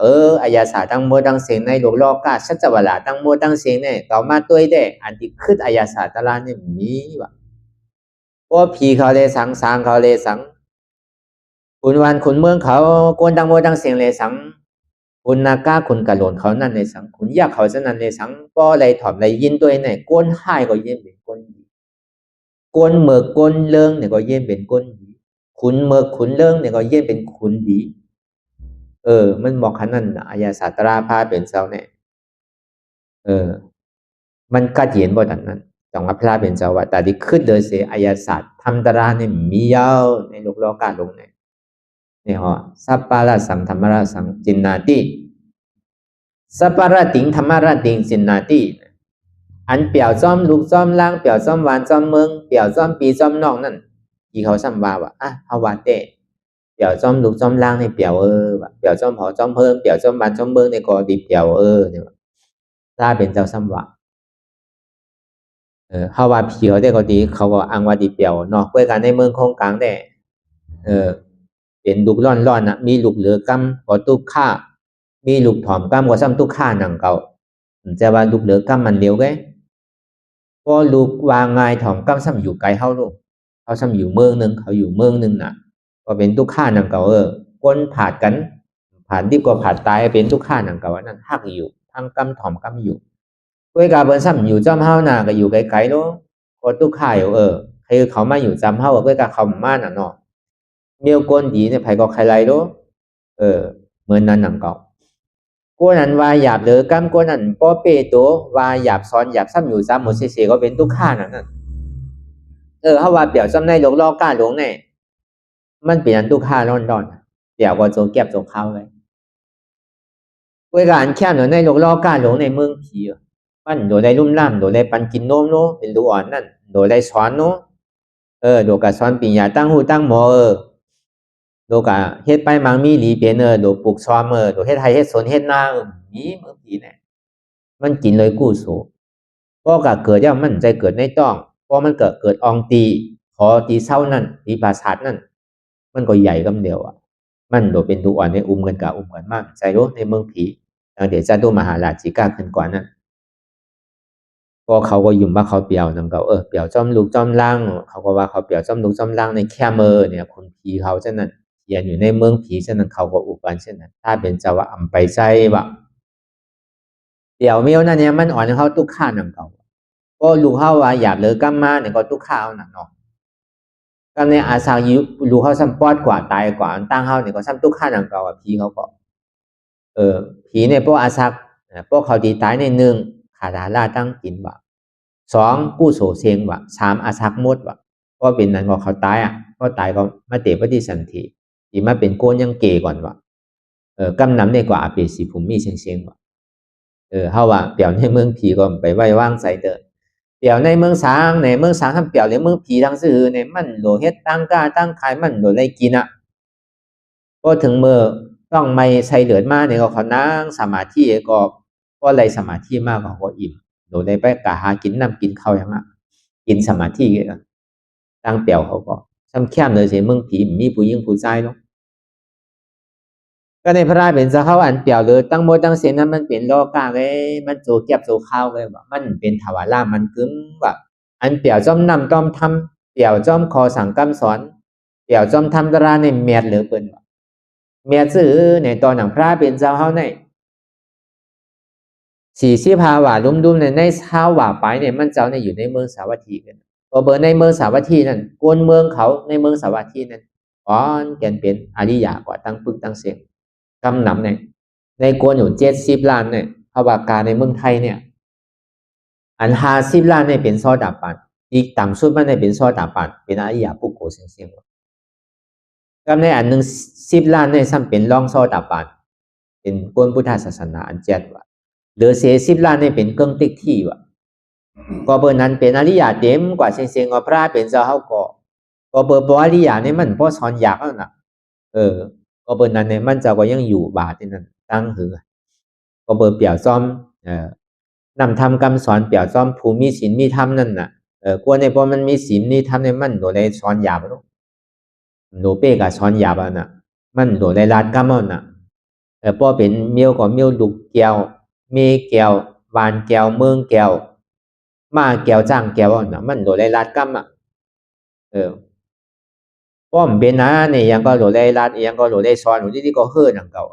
อายาศาสตร์ตั้งหมดตั้งเสียงในโลกโลกาชัจจวลาตั้งหมดตั้งเสียงเนี่ยต่อมาตัวได้อันที่ขึ้นอายาศาสตร์ตลาดเนี่ยมีว่าเพราะผีเขาเลยสังสางเขาเลยสังคุณวันคุณเมืองเขากวนตั้งหมดตั้งเสียงเลยสังคุณนาก้าคุณกะโหลนเขานั่นเลยสังคุณยากเขาฉะนั้นเลยสังป้ออะไรถอมอะไรยินตัวเนี่ยกวนหายก็ยินเป็นกวนกวนเมือกกวนเลิงเนี่ยก็ยินเป็นกวนดีคุณเมือกคุณเลิงเนี่ยก็ยินเป็นคุณดีมันบอกขนาดอายาศาสตราพาเป็นเจ้าเนี่ยมันกัดเย็นบ่ดังนั้นจังว่าพระเป็นเจ้าว่าแต่ที่ขึ้นเดินเสียอายาศาสตร์ธรรมตราเนี่ยมียาวในโลกโลกาลงเนี่ยฮะสัพพะระสังธรรมระสังจินนาติสัพพะระติงธรรมระติงจินนาติอันเปี่ยวซ้อมลูกซ้อมล่างเปี่ยวซ้อมหวานซ้อมเมืองเปี่ยวซ้อมปีซ้อมนอกนั่นที่เขาซ้ำว่าเฮาว่าเต้เปี่ยวซ้อมลูกซ้อมล่างในเปี่ยวว่าเปี่ยวซ้อมหอซ้อมเพิ่มเปี่ยวซ้อมบานซ้อมเมืองในก็ดีเปี่ยวเนี่ยถ้าเป็นเจ้าซ้ำว่าเฮาว่าผีเขาได้ก็ดีเขาก็อ้างว่าดีเปี่ยวเนาะเว้ยกันในเมืองคงกลางได้เป็นลูกร่อนๆมีลูกเหลือกำก็ตุกค่ามีลูกถอมกำก็ซ้ำตุกค่าหนังเก่าจะว่าลูกเหลือกำมันเร็วไงพอลูกวางง่ายถอมกำซ้ำอยู่ไกลเฮาลูกเขาซ้ำอยู่เมืองนึงเขาอยู่เมืองนึงน่ะก็เป็นตุกค่าหนังเก่าคนผ่ากันผ่านดีกว่าผ่าตายเป็นตุกค่าหนังเก่านั่นฮักอยู่ทางกำถอมกำอยู่ด้วยการเบิ่นซ้ำอยู่จอมเฮาน่ะก็อยู่ไกลๆเนาะก็ตุกค่าอยู่คือเขามาอยู่จำเฮาด้วยการเขามาน่ะเนาะเมียวก้นดีเนี่ยไผก็ใครไรเนาะเหมือนนั้นหนังเก่ากวนนั้นว่าหยาบหรือกำกวนนั้นป้อเปโตว่าหยาบซ้อนหยาบซ้ำอยู่ซ้ำหมดเสียก็เป็นตุกข่านั่นเฮาว่าเปี่ยวซ้ำในโลกโลกาหลงเนี่ยมันเป็นอันตุกข่าร้อนๆเดี๋ยวก็โจเก็บโจเข้าเลยเวลาอันแค่ในโลกโลกาหลงในเมืองผีมันโดยได้ลุ่มล่ำโดยได้ปันกินนมเนาะเป็นลูกอ่อนนั่นโดยได้สอนเนาะโดยการสอนปิญญาตั้งหูตั้งหมอโดกะเฮ็ดไปมังมีหลีเปียนโดปลูกซ้อมโดเฮ็ดไทยเฮ็ดสวนเฮ็ดนามีเมื่อปีเนี่ยมันกินเลยกู้โสเพราะกะเกิดย่ามันใจเกิดในต้องเพราะมันเกิดอองตีขอตีเศร้านั่นตีปราสาทนั่นมันก็ใหญ่กำเดียวมันโดเป็นตัวอ่อนในอุ้มกันมากใจรู้ในเมืองผีทางเดชะตุมหาราชิกาขึ้นก่อนนั่นก็เขาก็ยุ่มว่าเขาเปียวนั่นก็เปียวจอมลูกจอมล่างเขาก็ว่าเขาเปียวจอมลูกจอมล่างในแค่เนี่ยคนผีเขาเช่นนั้นเขียนอยู่ในเมืองผีเช่นนั้นเขาก็อุปกันเช่นนั้นถ้าเป็นเจ้าว่าอำไปใจว่าเดี๋ยวเมียวนั่นเนี่ยมันอ่อนเขาตุกข้านังเก่าก็ลูกเขาว่าหยาบเลยกัมมาเนี่ยก็ตุกข้าวนังเนาะกัมในอาสายุลูกเขาซ้ำปอดกว่าตายกว่าตั้งเขาเนี่ยก็ซ้ำตุกข้านังเก่าผีเขาก็ผีเนี่ยพวกอาซักพวกเขาดีตายในหนึ่งขาดาล่าตั้งกินว่าสองกู้โสเซงว่าสามอาซักมดว่าก็เป็นนั้นก็เขาตายก็ตายก็มาเตะปฏิสันติที่มาเป็นโกนยังเกก่อนว่ากำนำได้กว่าอาเปสีภูมิเชียงว่าเฮาว่าเปี่ยวในเมืองผีก็ไปไว้ว่างใส่เด้อเปี่ยวในเมืองสางทำเปี่ยวในเมืองผีทั้งซื่อเนี่ยมันโดเฮ็ดตั้งกาตั้งขายมันโดได้กินก็ถึงมื้อต้องไม่ใส่เลือดมาเนี่ยก็เขานั่งสมาธิก็ไรสมาธิมากก็อิ่มโดได้ไปกะหากินน้ำกินข้าวยังกินสมาธิตั้งเปี่ยวเขาก็ซ้ำแค้มเลยสิเมืองผีมีผู้หญิงผู้ชายเนาะก็ในพระราชเป็นสะเขาอันเปี่ยวเลยตั้งโมตั้งเสียนั้นมันเป็นโลกาเลยมันโจเก็บโจข้าวเลยว่ามันเป็นถาวารามันกึ้มแบบอันเปี่ยวจอมนำจอมทำเปี่ยวจอมคอสั่งกำสอนเปี่ยวจอมทำตราในเมียดเหลือเปิ้น เมียซื้อในตอนหนังพระเป็นเจ้าเฮาใน45 ว่าลุ่มๆในเช้าว่าไปเนี่ยมันเจ้าเนี่ยอยู่ในเมืองสาวัตถีกันพอเบอร์ในเมืองสาวัตถีนั่นกวนเมืองเขาในเมืองสาวัตถีนั่นอ๋อแกนเป็นอริยากว่าตั้งปึกตั้งเสียงกำนำเนี่ยในกวนอยู่70 ล้านเนี่ยภาวากาในเมืองไทยเนี่ยอัน50 ล้านเนี่ยเป็นโซดาปันอีกต่ำสุดมันเนี่ยเป็นโซดาปันเป็นอริยปุโกเสียงๆก็ในอันหนึ่ง10 ล้านเนี่ยซ้ำเป็นรองโซดาปันเป็นกวนพุทธศาสนาอันเจ็ดว่าเหลือ10 ล้านเนี่ยเป็นเกิงติ๊กที่ว่ะก็เบอร์นั้นเป็นอริยาเต็มกว่าเสียงๆว่าพระเป็นเจ้าเฮาก็เบอร์อริยาเนี่ยมันพอสอนยากแล้วนะก็เบอร์นั้นเนี่ยมันเจ้าก็ยังอยู่บาที่นั่นตั้งหือก็เบอร์เปี่ยวซ้อมนำทำคำสอนเปี่ยวซ้อมภูมิศีลมีธรรมนั่นน่ะกลัวในพอมันมีศีลมีธรรมเนี่ยมันโดนได้สอนหยาบแล้วโนเป้กับสอนหยาบอ่ะน่ะมันโดนได้ลาดกรรมอ่ะน่ะพอเป็นเมียวก็เมียวลูกแก้วเมแก้ววานแก้วเมืองแก้วมาแก้วจ้างแก้วอ่ะน่ะมันโดนได้ลาดกรรมอ่ะป้อมเป็นนะเนี่ยยังก็โดดได้รัดยังก็โดดได้ซ้อนอยู่ที่ก็เฮือหนังเก่า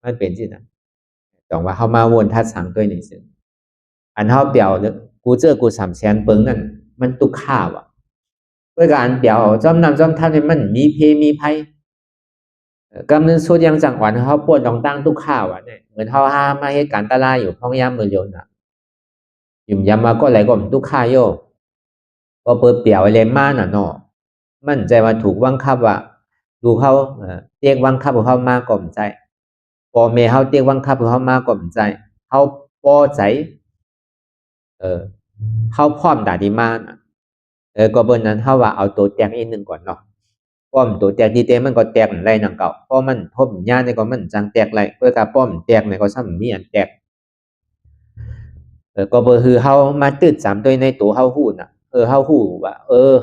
มันเป็นที่นั่นต้องว่าเขามาวนทัดสังด้วยนี่ซึ่งอันเท่าเปี่ยวกูเจอกู300,000เปิงนั่นมันตุกข้าวอ่ะด้วยการเปี่ยวจอมนำจอมท่านมันมีเพมีไพ่กำนึงสุดยังจังหวัดเขาปวดดองตั้งตุกข้าวอ่ะเนี่ยเหมือนเขาห้ามมาเหตุการณ์ตลาอยู่พ้องยามมือเดียวน่ะยุ่มยำมาก็ไหลก็มตุกข้าโยก็เปิดเปี่ยวอะไรมาน่ะเนาะมั่นใจว่าถูกบังคับว่าดูเขาเรียกบังคับเขามากกล่อมใจพอเมเขาเรียกบังคับเขามากกล่อมใจเขาพอใจเขาพร้อมด่าดีมากก็เบอร์นั้นเขาว่าเอาตัวแตงอีกหนึ่งก่อนเนาะป้อมตัวแตกดีเต้มันก็แตกไรนังเก่าเพราะมันทบญาในก็มันจังแตกไรเพื่อการป้อมแตกในก็ซ้ำมีอันแตกก็เบอร์คือเขามาตืดสามตัวในตัวเขาหูน่ะเฮาฮู้ว่า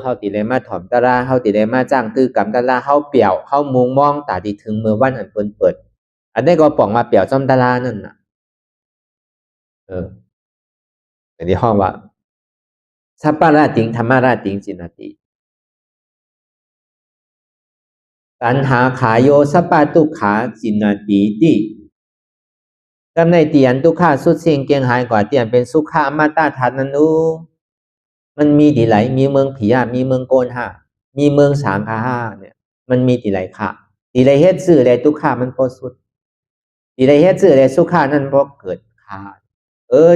เฮาติได้มาถ่อมตะลาเฮาติได้มาจ้างตื้อกำตะลาเฮาเปี่ยวเฮามุงมองตาที่ถึงมือวันอันเปิ้นเปิดอันนี้ก็ป่องมาเปี่ยวซ่อมตะลานั่นน่ะอย่างที่ห้องว่าสัพพะราติงธรรมราติงสินาติตัณหาขาโยสัพพะทุกขาสินาติติกำในเตียนทุกขาสุดสิ่งเกียงหายกว่าเตียนเป็นสุขาอมตะทันนันูมันมีที่ไหนมีเมืองผีมีเมืองโกนห้ามีเมืองสางคาห้าเนี่ยมันมีที่ไหนค่ะที่ไรเฮ็ดซื่อไรทุกขามันพอสุดที่ไรเฮ็ดซื่อไรสุขานั่นพอเกิดขา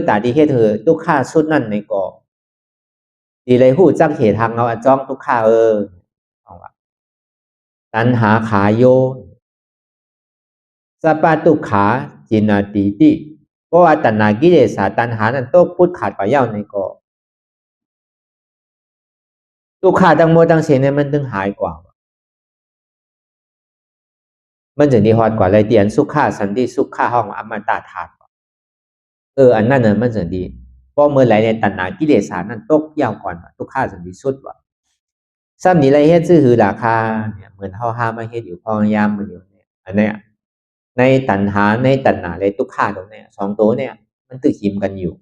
แต่ที่เฮ็ดเถอทุกขาสุดนั่นในก่อที่ไรหู้จักเหตุทางเอาจ้องทุกขาเอาว่าตัณหาขาโยสัพพะทุกขาจินาติติเพราะว่าตัณหากิเลสตัณหานั้นตกพุทธขาดไปยาวในก่อทุกขาทั้งหมดทั้งสิ้นเนี่ยมันถึงหายกว่ามันจะดีฮอดกว่าไรเตียนสุขาสันติสุขาห้องอมตะธาตุอันนั้นน่ะมันจะดีเพราะเมื่อไหร่ในตัณหากิเลสนั้นตกยาวก่อนทุกขาสันติสุดว่าซ้ำนี้ไรเฮ็ดซื่อคือราคาเนี่ยเหมือนเฮาหามาเฮ็ดอยู่พอยามมื้อเดียวเนี่ยอันเนี้ยในตัณหาในทุกขาตรงเนี้ยสองตัวเนี่ยมันตึกหิมกันอยู่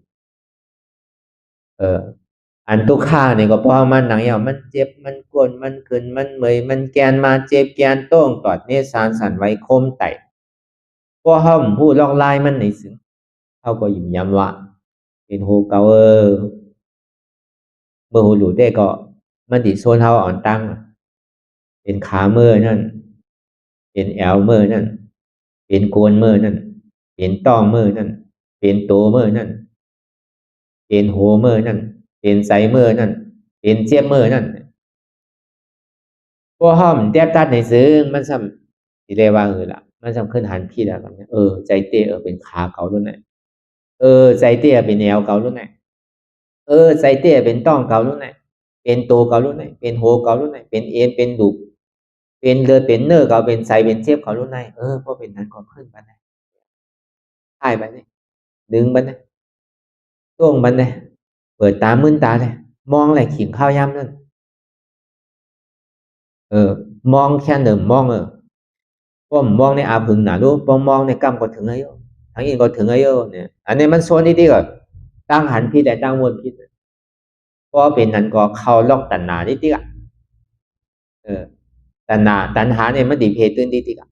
อันทุกขาเนี่ยก็เพราะมันหนังยาวมันเจ็บมันกวนมันขึ้นมันเมื่อยมันแกนมาเจ็บแกนโต้งตอดเนสารสั่นไว้คมไตเพราะเฮาพูดลอกลายมันในซึ่งเฮาก็ยิ้มย้ำว่าเป็นฮูเก่าเมื่อฮูรู้ได้ก็มันติโซนเฮาอ่อนตั้งเป็นขามือนั่นเป็นแอวมือนั่นเป็นโกนมือนั่นเป็นต้องมือนั่นเป็นโตมือนั่นเป็นโหมือนั่นเป็นไซมือนั่นเป็นเจี๊ยบมือนั่นพวกห้อมแทบตัดในซึ้งมันซ้ำสิเรียกว่าล่ะมันซ้ำขึ้นหันพี่แล้วกันเนี่ยใจเต้เป็นขาเก่ารุ่นไหนใจเต้เป็นแนวเก่ารุ่นไหนใจเต้เป็นต้องเก่ารุ่นไหนเป็นโตเก่ารุ่นไหนเป็นโหเก่ารุ่นไหนเป็นเอ็นเป็นดุเป็นเลือเป็นเนอร์เก่าเป็นไซเป็นเจี๊ยบเก่ารุ่นไหนเพราะเป็นนั้นก็ขึ้นไปไหนถ่ายไปเนี่ยดึงไปเนี่ยช่วงมันเนี่ยเปิดตามึนตาเลยมองอะไรขิงข้าวยำนั่นมองแค่หนึ่งมองป้อมมองในอาพึงหนารู้ป้อมมองในกำก็ถึงไอ้ทั้งอินก็ถึงไอ้เนี่ยอันนี้มันโซนดีๆก่อนตั้งหันพิษแต่ตั้งวนพิษเพราะเป็นนั้นก็เข้าล็อกตัณหาดีๆอ่ะตัณหาเนี่ยมันดีเพตื่นดีๆอ่ะ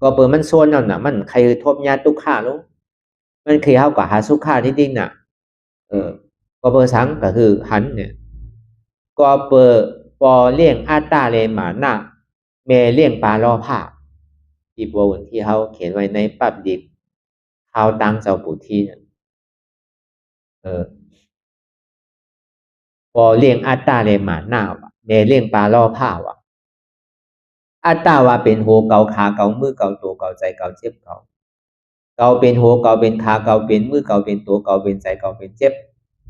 ก็เปิดมันโซนนั่นน่ะมันใครทบญาตุกขาลงมันคือเฮากับหาสุขาที่ดิ้งน่ะก็เปิดสังก็คือหันเนี่ยก็เปิดปอเลี้ยงอาตาเลหมาหน้าเมเลี้ยงปลาล่อผ้าที่บนที่เขาเขียนไว้ในปับดิบข้าวตังเจ้าปู่ที่เนี่ยพอเลี้ยงอัตตาเลยหมาหน้าวะเมเลี้ยงปลาล่อผ้าวะอัตตาว่าเป็นโหเกาขาเกามือเกาตัวเกาใจเกาเจ็บเกาเกาเป็นโหเกาเป็นขาเกาเป็นมือเกาเป็นตัวเกาเป็นใจเกาเป็นเจ็บ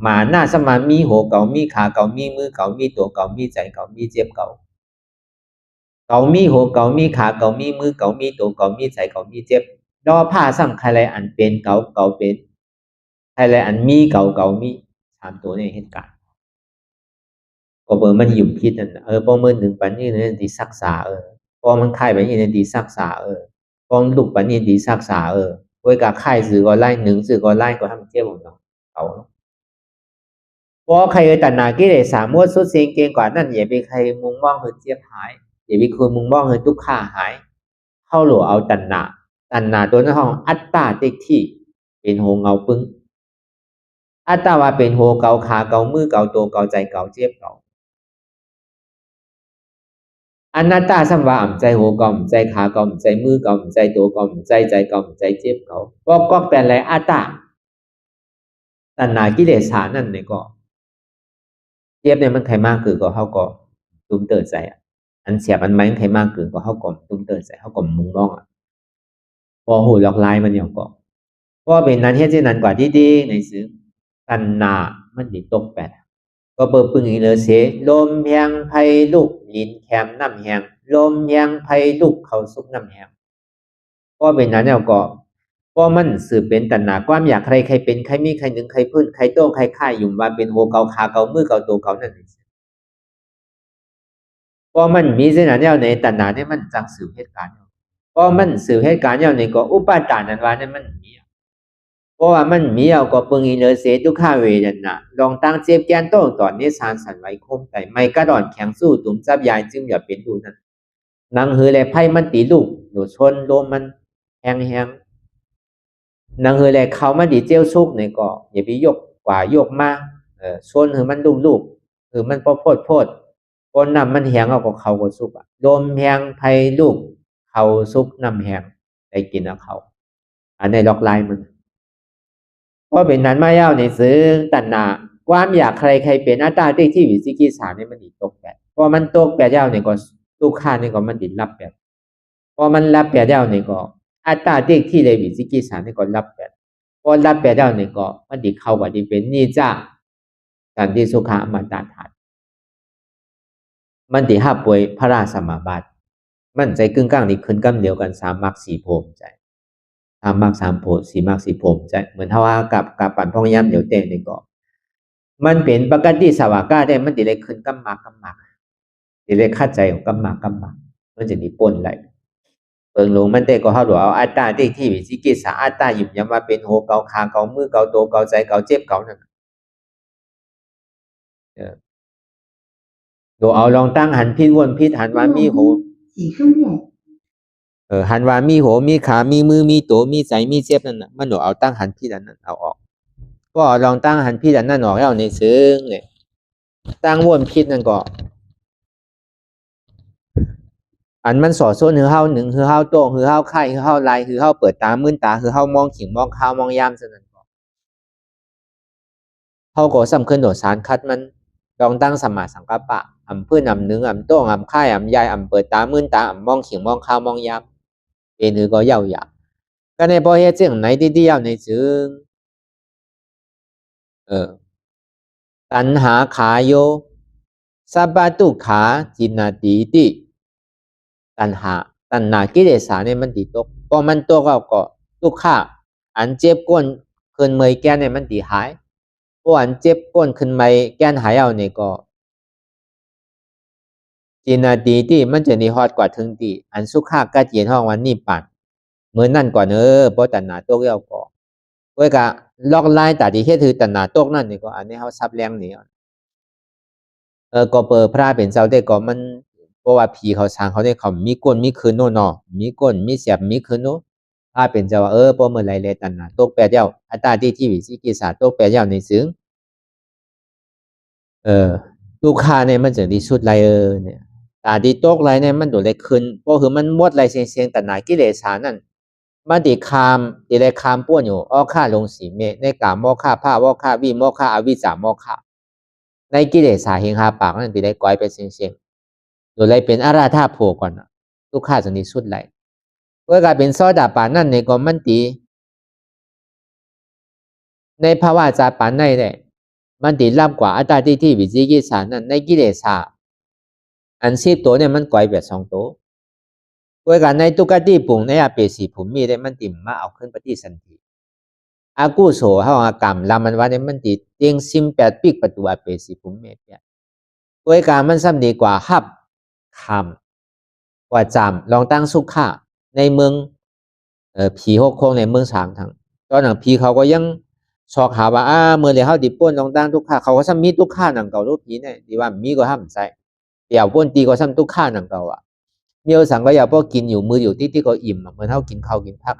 หมาหน้าสมามีโหเกามีขาเกามีมือเกามีตัวเกามีใจเกามีเจ็บเกาเกามีโหเกามีขาเกามีมือเกามีตัวเกามีใจเกามีเจ็บล่อผ้าซ้ำใครไรอันเป็นเกาเกาเป็นใครไรอันมีเกาเกามีสามตัวในเหตุการณ์ก็เบอร์มันหยุ่มพิษนั่นพอมือหนึ่งปันนี่เนี่ยดีซักษาพอมันไข่ปันนี่เนี่ยดีซักษาพอลูกปันนี่ดีซักษาโดยการไข่สื่อก็ไล่หนึ่งสื่อก็ไล่ก็ทำเจ้าของเราเอาพอใครตัดหนากิเลสสามมดสุดเสียงเก่งกว่านั่นอย่าไปใครมุงมองเหือเจี๊ยบหายอย่าไปคุยมุงมองเหือทุกข้าหายเข้าหลัวเอาตันหนาตัวนั้นห้องอัตตาเต็กที่เป็นโหเงาปึ้งอัตตาว่าเป็นโหเกาขาเกามือเกาตัวเกาใจเกาเจี๊ยบเกาอนัตตาสัมวาอ่ำใจโหกอมใจขากอมใจมือกอมใจตัวกอมใจใจกอมใจเจ็บเขาก็เป็นไรอัตตาตัณหากิเลสานั่นเนี่ยก็เจ็บเนี่ยมันใครมากคือก็เขาก็ตุ้มเติร์ดใจอันเสียบอันไม้ใครมากคือก็เขาก็ตุ้มเติร์ดใจเขาก็มุงมองพอหูหลอกลายมันอย่างก็เพราะเป็นนั้นเฮ็ดเช่นนั้นกว่าที่ดีในซื้อตัณหามันดิตกแปดก็เปิดปึงอีเลยเสลมแหงไพลุกลินแคมน้ำแหงลมแหงไพลุกเขาซุกน้ำแหงก็เป็นนั้นแล้วก็มันสืบเป็นตัณหาความอยากใครใครเป็นใครมีใครหนึ่งใครพื้นใครโต้ใครข่ายยุ่มว่าเป็นโหเกาขาเกามือเกาตัวเกานั่นก็มันมีเส้นนั้นแล้วในตัณหาเนี่ยมันจังสืบเหตุการณ์ก็มันสืบเหตุการณ์แล้วในก็อุปาทานนั้นว่าเนี่ยมันมีเพราะว่ามันมีเอาก็ปึงอีเลยเสทุกข้าเวรนะลองตั้งเจ็บแกนโต้ตอนนี้สารสันไว้คมใจไม่กระดอนแข็งสู้ตุ่มจับยายจึงอย่าเป็นดูนั้นนางเฮือแลไพ่มันตีลูกหนูชนลมมันแหงนางเฮือแลเขามาดีเจียวซุกในก็อย่าไปยกกว่ายกมาชนเฮือมันลูกคือมันโพดคนนำมันแหงเอาก็เขาก็ซุกลมแหงไพ่ลูกเขาซุกน้ำแหงได้กินเอาเขาอันในล็อกไลน์มันเพราะเป็นนั้นมาเย้าในซื้อตัณหาความอยากใครใครเป็นอัตตาที่วิจิกิจฉาเนี่ยมันดิตกแบบพอมันตกแบบเย้าเนี่ยก็ทุกข้าเนี่ยก็มันดิรับแบบพอมันรับแบบเย้าเนี่ยก็อัตตาที่เลยวิจิกิจฉาเนี่ยก็รับแบบพอรับแบบเย้าเนี่ยก็มันดิเข้ากับที่เป็นนิจจาสันติสุขะอมตะธาตุมันดิห้าป่วยพระราชสมาบัติมันใจกึ่งกลางนี่ขึ้นกำเดียวกันสามมรรคสี่โพธิใจสามมรรคสามโพธิสี่มรรคสี่โพธิใจเหมือนเท่าว่ากับปั่นพองย้ำเดี๋ยวเตะนี่ก็มันเป็นปกติสวากาได้มันติเลยขึ้นกำมักติเลยคาดใจของกำมักมันจะมีปนไหลเปิงลงมันเตะก็เขาหลวเอาอัตตาที่วิจิกิจสาอัตตาหยิบย้ำมาเป็นโหเกาขาเกามือเกาโตเกาใจเกาเจ็บเกานั่นดูเอาลองตั้งหันพิษวนพิษหันว่ามีโหหันว่ามีโหมีขามีมือมีตัวมีใจมีเจ็บนั่นน่ะมันดูเอาตั้งหันพิษอันนั้นเอาออกก็ลองตั้งหันพิษอันนั้นออกแล้วในซึ้งเนี่ยตั้งวนพิษนั่นก็อันมันสอดโซนหือเฮาหนึ่งหือเฮาโต้งหือเฮาไข่หือเฮาลายหือเฮาเปิดตามื่นตาหือเฮามองขิงมองข้าวมองยามซะนั่นก็เฮาก็สำคัญโดดสารคัดมันลองตั้งสมาสังกัปปะอำพื้นอำหนึ่งอำโต้งอำไข่อำยายอำเปิดตามื่นตาอำมองขิงมองข้าวมองยามเป็นหือก็เย้าหยาก็ในพอเฮ็ดจังไหนที่เย้าในซึ้งตัณหาขาโยสัพพทุกขาจินาติติตัณหากิเลสาเนี่ยมันติตกพอมันตกก็ทุกข้าอันเจ็บก้นขึ้นเมยแก้เนี่ยมันติหายพออันเจ็บก้นขึ้นเมยแก้นหายเอาเนี่ยก็จินาติที่มันจะนิฮอดกว่าถึงตีอันสุขาก็เจียนห้องวันนี้ปัดเหมือนนั่นก่อนเพราะตัณหาตกแล้วก็เว้ยกะล็อกไล่แต่ที่เฮ็ดคือตัณหาตกนั่นนี่ก็อันนี้เฮาซับแรงนี่ก็เปิดพระเป็นเจ้าได้ก็มัน ราะว่าผีเขาสร้างเขาได้เขามีก้นมีคืนโน่นเนาะมีก้นมีเสียบมีคืนโน่ถ้าเป็นจะว่าเพราะเมื่อไรเลยตันนะตกแปดเย้าอัตตาที่วิสิกิสาตกแปดเย้าในซึ้งลูกค้าเนี่ยมันจะดีสุดไรเนี่ยตาดีตกไรเนี่ยมันโดดเลยขึ้นเพราะคือมันมดไรเสียงตันนากิเลสานั่นมันดีคามดีเลยคามป้วนอยู่อ้อข้าลงสีเมในกามโมฆะผ้าวอฆะวิโมฆะอวิสามโมฆะในกิเลสาเฮงหาปากนั่นดีเลยก้อยไปเสียงโดยเลยเป็นอาราธาโผก่อนลูกค้าจะดีสุดไรเมื่อกลายเป็นซอดาปานั่นในก็มันตีในภาวะจาปานในเนี่ยมันตีล่ำกว่าอัตตาที่วิจิกิสานั่นในกิเลสาอันซีตัวเนี่ยมันก้อยแบบ2ตัวเมื่อการในตุกติปุ่งในอาเปสีผมมีได้มันติมาเอาขึ้นปฏิสันติอากูโสเฮาอากรรมลามันว่าเนี่ยมันติเตียงซิม8ปีกประตูอาเปสีผมเมเนี่ยเมื่อการมันซ้ำดีกว่าฮับคำกว่าจำลองตั้งสุขะในเมืองผีหกโคงในเมืองสางทางตอนนั้นผีเขาก็ยังชอกหาว่าเมื่อเดี๋ยวเขาดิป้นลองตั้งทุกข้าเขาก็ซ้ำมีทุกข้าหนังเก่ารูปผีเนี่ยดีว่ามีก็ห้ามใจเดี๋ยวป้นตีก็ซ้ำทุกข้าหนังเก่าเมียวสังก็อย่าพวกกินอยู่มืออยู่ที่ก็อิ่มเหมือนเขากินข้าวกินผัก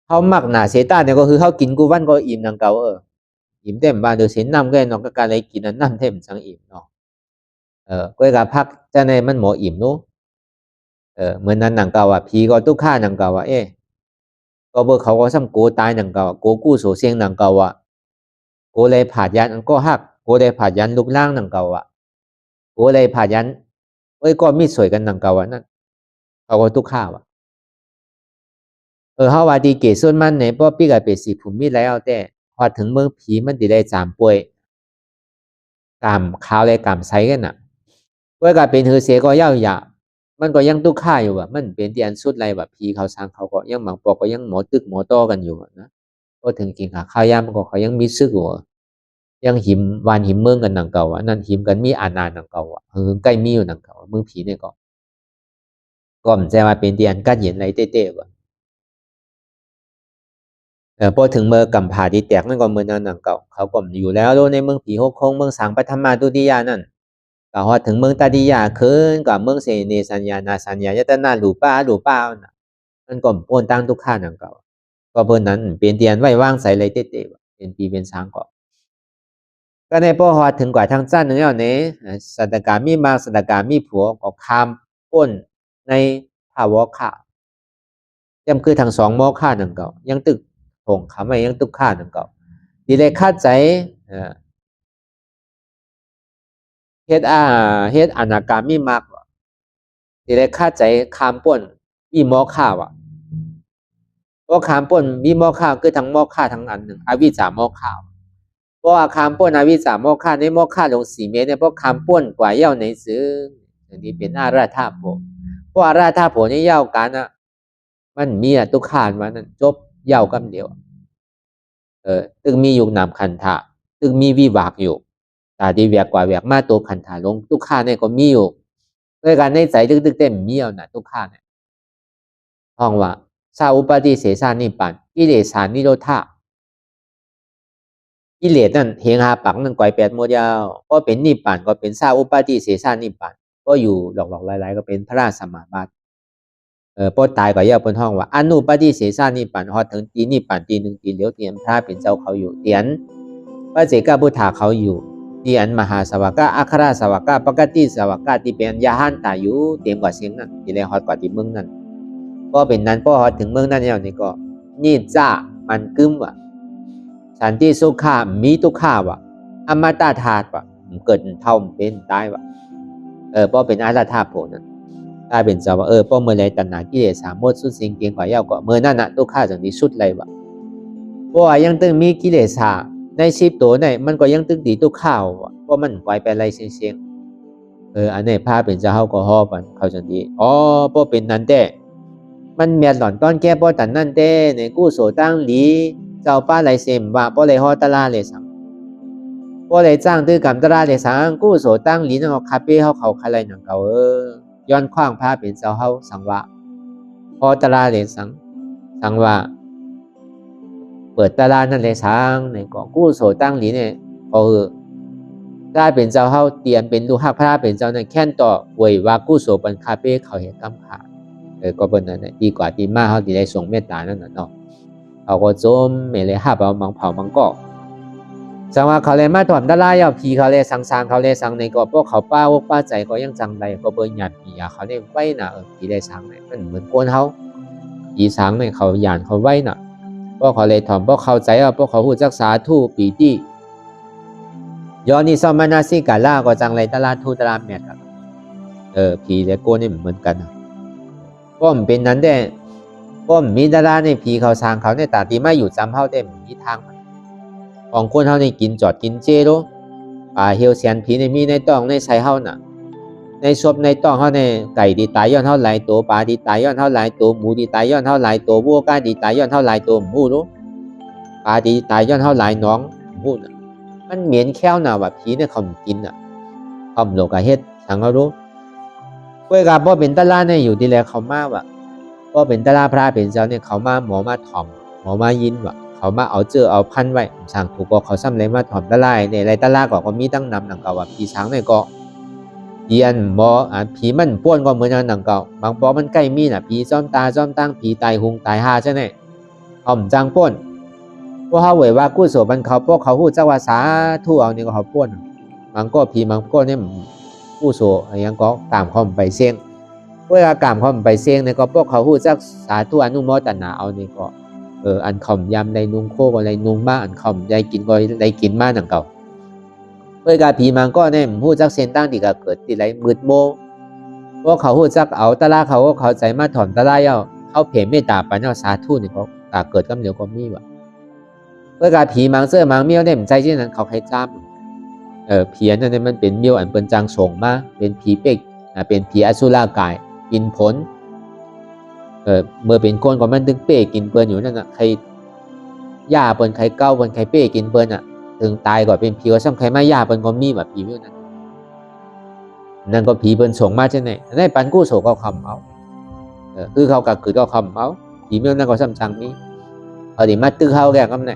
เขามักหนาเสตาเนี่ยก็คือเขากินกูวันก็อิ่มหนังเก่าอิ่มเต็มบ้านเดี๋ยวเสียน้ำก็นอนก็การอะไรกินนั้นน้ำเต็มสังอิ่มเนาะก็การพักจะในมันหมออิ่มนู้เหมือนนั้นหนังเก่าผีก็ทุกข้าหนังเก่าก็เบอร์เขาก็ซ้ำโกตายหนังเก่าโกกู้โสเสียงหนังเก่าโกเลยผ่ายันก็หักโกเลยผ่ายันลูกล่างหนังเก่าโกเลยผ่ายันก็มีสวยกันหนังเก่านั่นเขาก็ทุกข้าวเฮาว่าดีเกศส่วนมันเนี่ยเพราะพี่ก็เป็นสีภูมิแล้วแต่พอถึงเมืองผีมันสิได้จามป่วยกามขาวเลยกามใสกันน่ะก็เป็นเฮอเสก็ยาวหยามันก็ยังทุกข์อยู่มันเป็นที่อันสุดไรผีเขาสร้างเขาก็ยังบางปอกก็ยังหมอตึกหมอต้อกันอยู่นะก็ถึงกินข้าวยามมันก็เขายังมีซึกอยู่ยังหิมวานหิมเมืองกันหนังเก่านั่นหิมกันมีอาณาหนังเก่าใกล้มีอยู่หนังเก่าเมืองผีเนี่ยก็มันจะมาเป็นที่อันกัดเย็นไรเต้ๆพอถึงเมื่อกำผาดีแตกนั่นก็เมื่อนั้นหนังเก่าเขาก็อยู่แล้วในเมืองผีหกคงเมืองสังปฐมาตุติยานั่นก็ฮอดถึงเมืองตาดิยาคืนกับเมืองเสเนสัญญานาสัญญายตนาหลูป้าน่ะมันก็โอนตั้งทุกข้าหนังเก่าก็เพิ่นนั้นเป็นเตียนไว้ว่างใส่เลยเต้ๆเป็นปีเป็นช้างก็ในพอฮอดถึงกว่าทางจันแล้วเนี่ยสัตกามีมาสัตกามีผัวก็ข้ามป้นในภาวะข่าย่ำคือทาง2หม้อค่าหนังเก่ายังตึกผงขาไม่ยังตุกข้าหนังเก่าดีเลยคาดใจเฮ็ดอนาการมีมากดีเลยคาดใจคามป่นมีหม้อข้าวเพราะคามป่นมีหม้อข้าวคือทั้งหม้อข้าทั้งอันหนึ่งอวิสาหม้อข้าวเพราะว่าคามป่นอวิสาหม้อข้าในหม้อข้าลง4 เมตรเนี่ยเพราะคามป่นกว่าเย้าในซื้ออันนี้เป็นอาราธาโผเพราะอาราธาโผนี่เย้ากันมันมีตุกข้ามานั่นจบเย้ากันเดียวตึงมีอยู่นามคันธะตึงมีวิบากอยู่ตาดีแวกกว่าแวกมาตัวคันธะลงทุกข้าเนี่ยก็มีอยู่ด้วยการในใจตึกเต็มมีเอานะทุกข้าเนี่ยห้องว่าซาอุปาติเสสานิปันกิเลสานิโรธากิเลสนั่นเฮงหาปักนั่นก่อย8โมยาวก็เป็นนิปันก็เป็นซาอุปาติเสสานิปันก็อยู่หลอกๆหลายๆก็เป็นพระราชสมาบัติพอตายก็เยาบนห้องว่าอนุปฏิเสสานิปันฮอดถึงตีนิปันตี1ตีเหลียวเตียนพระเป็นเจ้าเขาอยู่เตียนพระเจกาพุทธาเขาอยู่เตียนมหาสวากาอัคราสวากาปกติสวากาที่เป็นยาหันตาอยู่เตรียมกว่าเสียงนั้นที่เลยฮอดกว่าที่เมืองนั้นก็เป็นนั้นพอฮอดถึงเมืองนั้นแล้วนี่ก็นี่จ้ามันกึมว่าสันติสุขามีทุกข้าว่าอมตะธาตุว่าเกิดเท่าเป็นตายว่าเพราะเป็นอาราธาโผนั้นได้เป็นจะว่าเพราะเมื่อไรตัณหากิเลสหมดสุดสิ่งเกียงกว่าเย้าก็เมื่อนั้นทุกข้าจังนี้สุดเลยว่าเพราะว่ายังตึงมีกิเลสใน10ตัวเนี่ยมันก็ยังตึงตีทุกข้าวเพราะมันปล่อยไปไรเสียงอันนี้พาเป็นจะเฮาก็ฮอปันเขาจังนี้เพราะเป็นนั้นแต่มันเมียหล่อนต้อนแก้เพราะตันนั่นแต่ในกู้โสตั้งหลีเจ้าป้าไรเสมว่าเพราะไรฮอตลาเลยสังเพราะไรจ้างตื้อกำตลาเลยสังกู้โสตั้งหลีนั่นเขาคาเฟ่เขาคาไรหนังเขาย้อนขว้างพาเป็นเจ้าเฮาสังว่าพอตลาเลยสังว่าเปิดตลาดนั่นเลยสังในก็กู้โสตั้งหลีเนี่ยก็ต พระเป็นเจ้าเฮาเตรียมเป็นลูกฮักพระเป็นเจ้านั้นแค่นต่อเวยว่ากุโสปันคาเป้เขาเห็นกำขาก็เป็นนั่นแหละดีกว่าที่มาเฮาที่ได้ส่งเมตตานั่นน่ะเนาะเขาก็โจมไม่เลยฮับเอามังเผามังก็จังว่าเขาเลยมาถ่อมดาราเอาผีเขาเลยสังเขาเลยสังในก็พวกเขาป้าวกป้าใจก็ยังจังใดก็เบิ่งหยาดผีเขาได้ไว้น่ะผีได้สังเนี่ยมันเหมือนโกนเฮาผีสังเนี่ยเขาหยาดเขาไว้น่ะพวกเขาเลยถ่อมพวกเข้าใจว่าพวกเขาฮู้จักสาธุปีติยอนิสมานาสิกาลาก็จังไรตลาดทูตลาดแมทผีและโกนี่เหมือนกันก็มันเป็นนั้นได้ก็มีดาราในผีเขาสร้างเขาในตาตีไม่อยู่จำเฮาได้มีทางของคนเฮาในกินจอดกินเจโรป่าเฮียวเสียนผีในมีในต้องในใส่เฮาน่ะในศพในต้องเฮาในไก่ดีตายย้อนเฮาหลายตัวปลาดีตายย้อนเฮาหลายตัวหมูดีตายย้อนเฮาหลายตัววัวก้าดีตายย้อนเฮาหลายตัวหมูรู้ปลาดีตายย้อนเฮาหลายน้องหมูน่ะมันเหม็นแค้วน่ะว่าผีเนี่ยเขากินน่ะเขาโลกะเฮ็ดสังเขารู้เว้ยกับบ่เป็นตาลาเนี่ยอยู่ดีแล้วเขามาว่าบ่เป็นตาลาพระเป็นเจ้าเนี่ยเขามาหมอมาถ่อมหมอมายินว่าเขามาเอาเอาพันไว้สั่งถูกก็เขาซ้ำเลยมาถ่อมตาลาเนี่ยไรตาลาก็มีตั้งนำหนังเก่าว่าผีช้างเนี่ยก็เยียนหมอผีมันป้วนก็เหมือนหนังเก่าบางปอมันใกล้มีน่ะผีจ้อมตาจ้อมตั้งผีตายหุงตายหาใช่ไหมถ่อมจังป้วนพวกเขาเวยว่ากู้โสบันเขาพวกเขาฮู้จักว่าสาธุเอานี่ก็เขาป้วนบางก็ผีบางก็เนี่ยกู้โสอะไรยังก็ตามข้อมไปเสี่ยงเวลากามข้อมไปเสี่ยงเนี่ยก็พวกเขาฮู้จักสาธุอนุโมทนาเอานี่ก็อันข่อมยำในนุงโคก็ในนุงมาอันข่อมได้กินก็ได้กินมาหนังเก่าเวลาผีบางก็เนี่ยฮู้จักเส้นตั้งที่ก็เกิดที่ไรมืดโมพวกเขาฮู้จักเอาตะลาเขาก็เข้าใจมาถอนตะลาเอาเขาเผยเมตตาปัญญาสาธุนี่ก็ตาเกิดกำเนิดก็มีว่ะเมื่อการผีมังเสื้อมังเมียวเนี่ยมันใจที่นั้นเขาใครจ้ำผีนั่นเนี่ยมันเป็นเมียวอันเป็นจังส่งมาเป็นผีเป็กเป็นผีอสุรกายกินผลเมื่อเป็นคนก็มันตึงเป้กินเปิ้นอยู่นั่นน่ะใครย่าเปิ้นใครเก้าเปิ้นใครเป้กินเปิ้นอ่ะถึงตายก็เป็นผีก็ซ้ำใครมาย่าเปิ้นก็มีแบบผีเมียวนั่นก็ผีเปิ้นส่งมาใช่ไหมในปันกู้โศก็คำเอาคือเขาก็คือก็คำเอาผีเมียวนั่นก็ซ้ำจังนี้เอาดิมาตึกเขาแกก็ไหน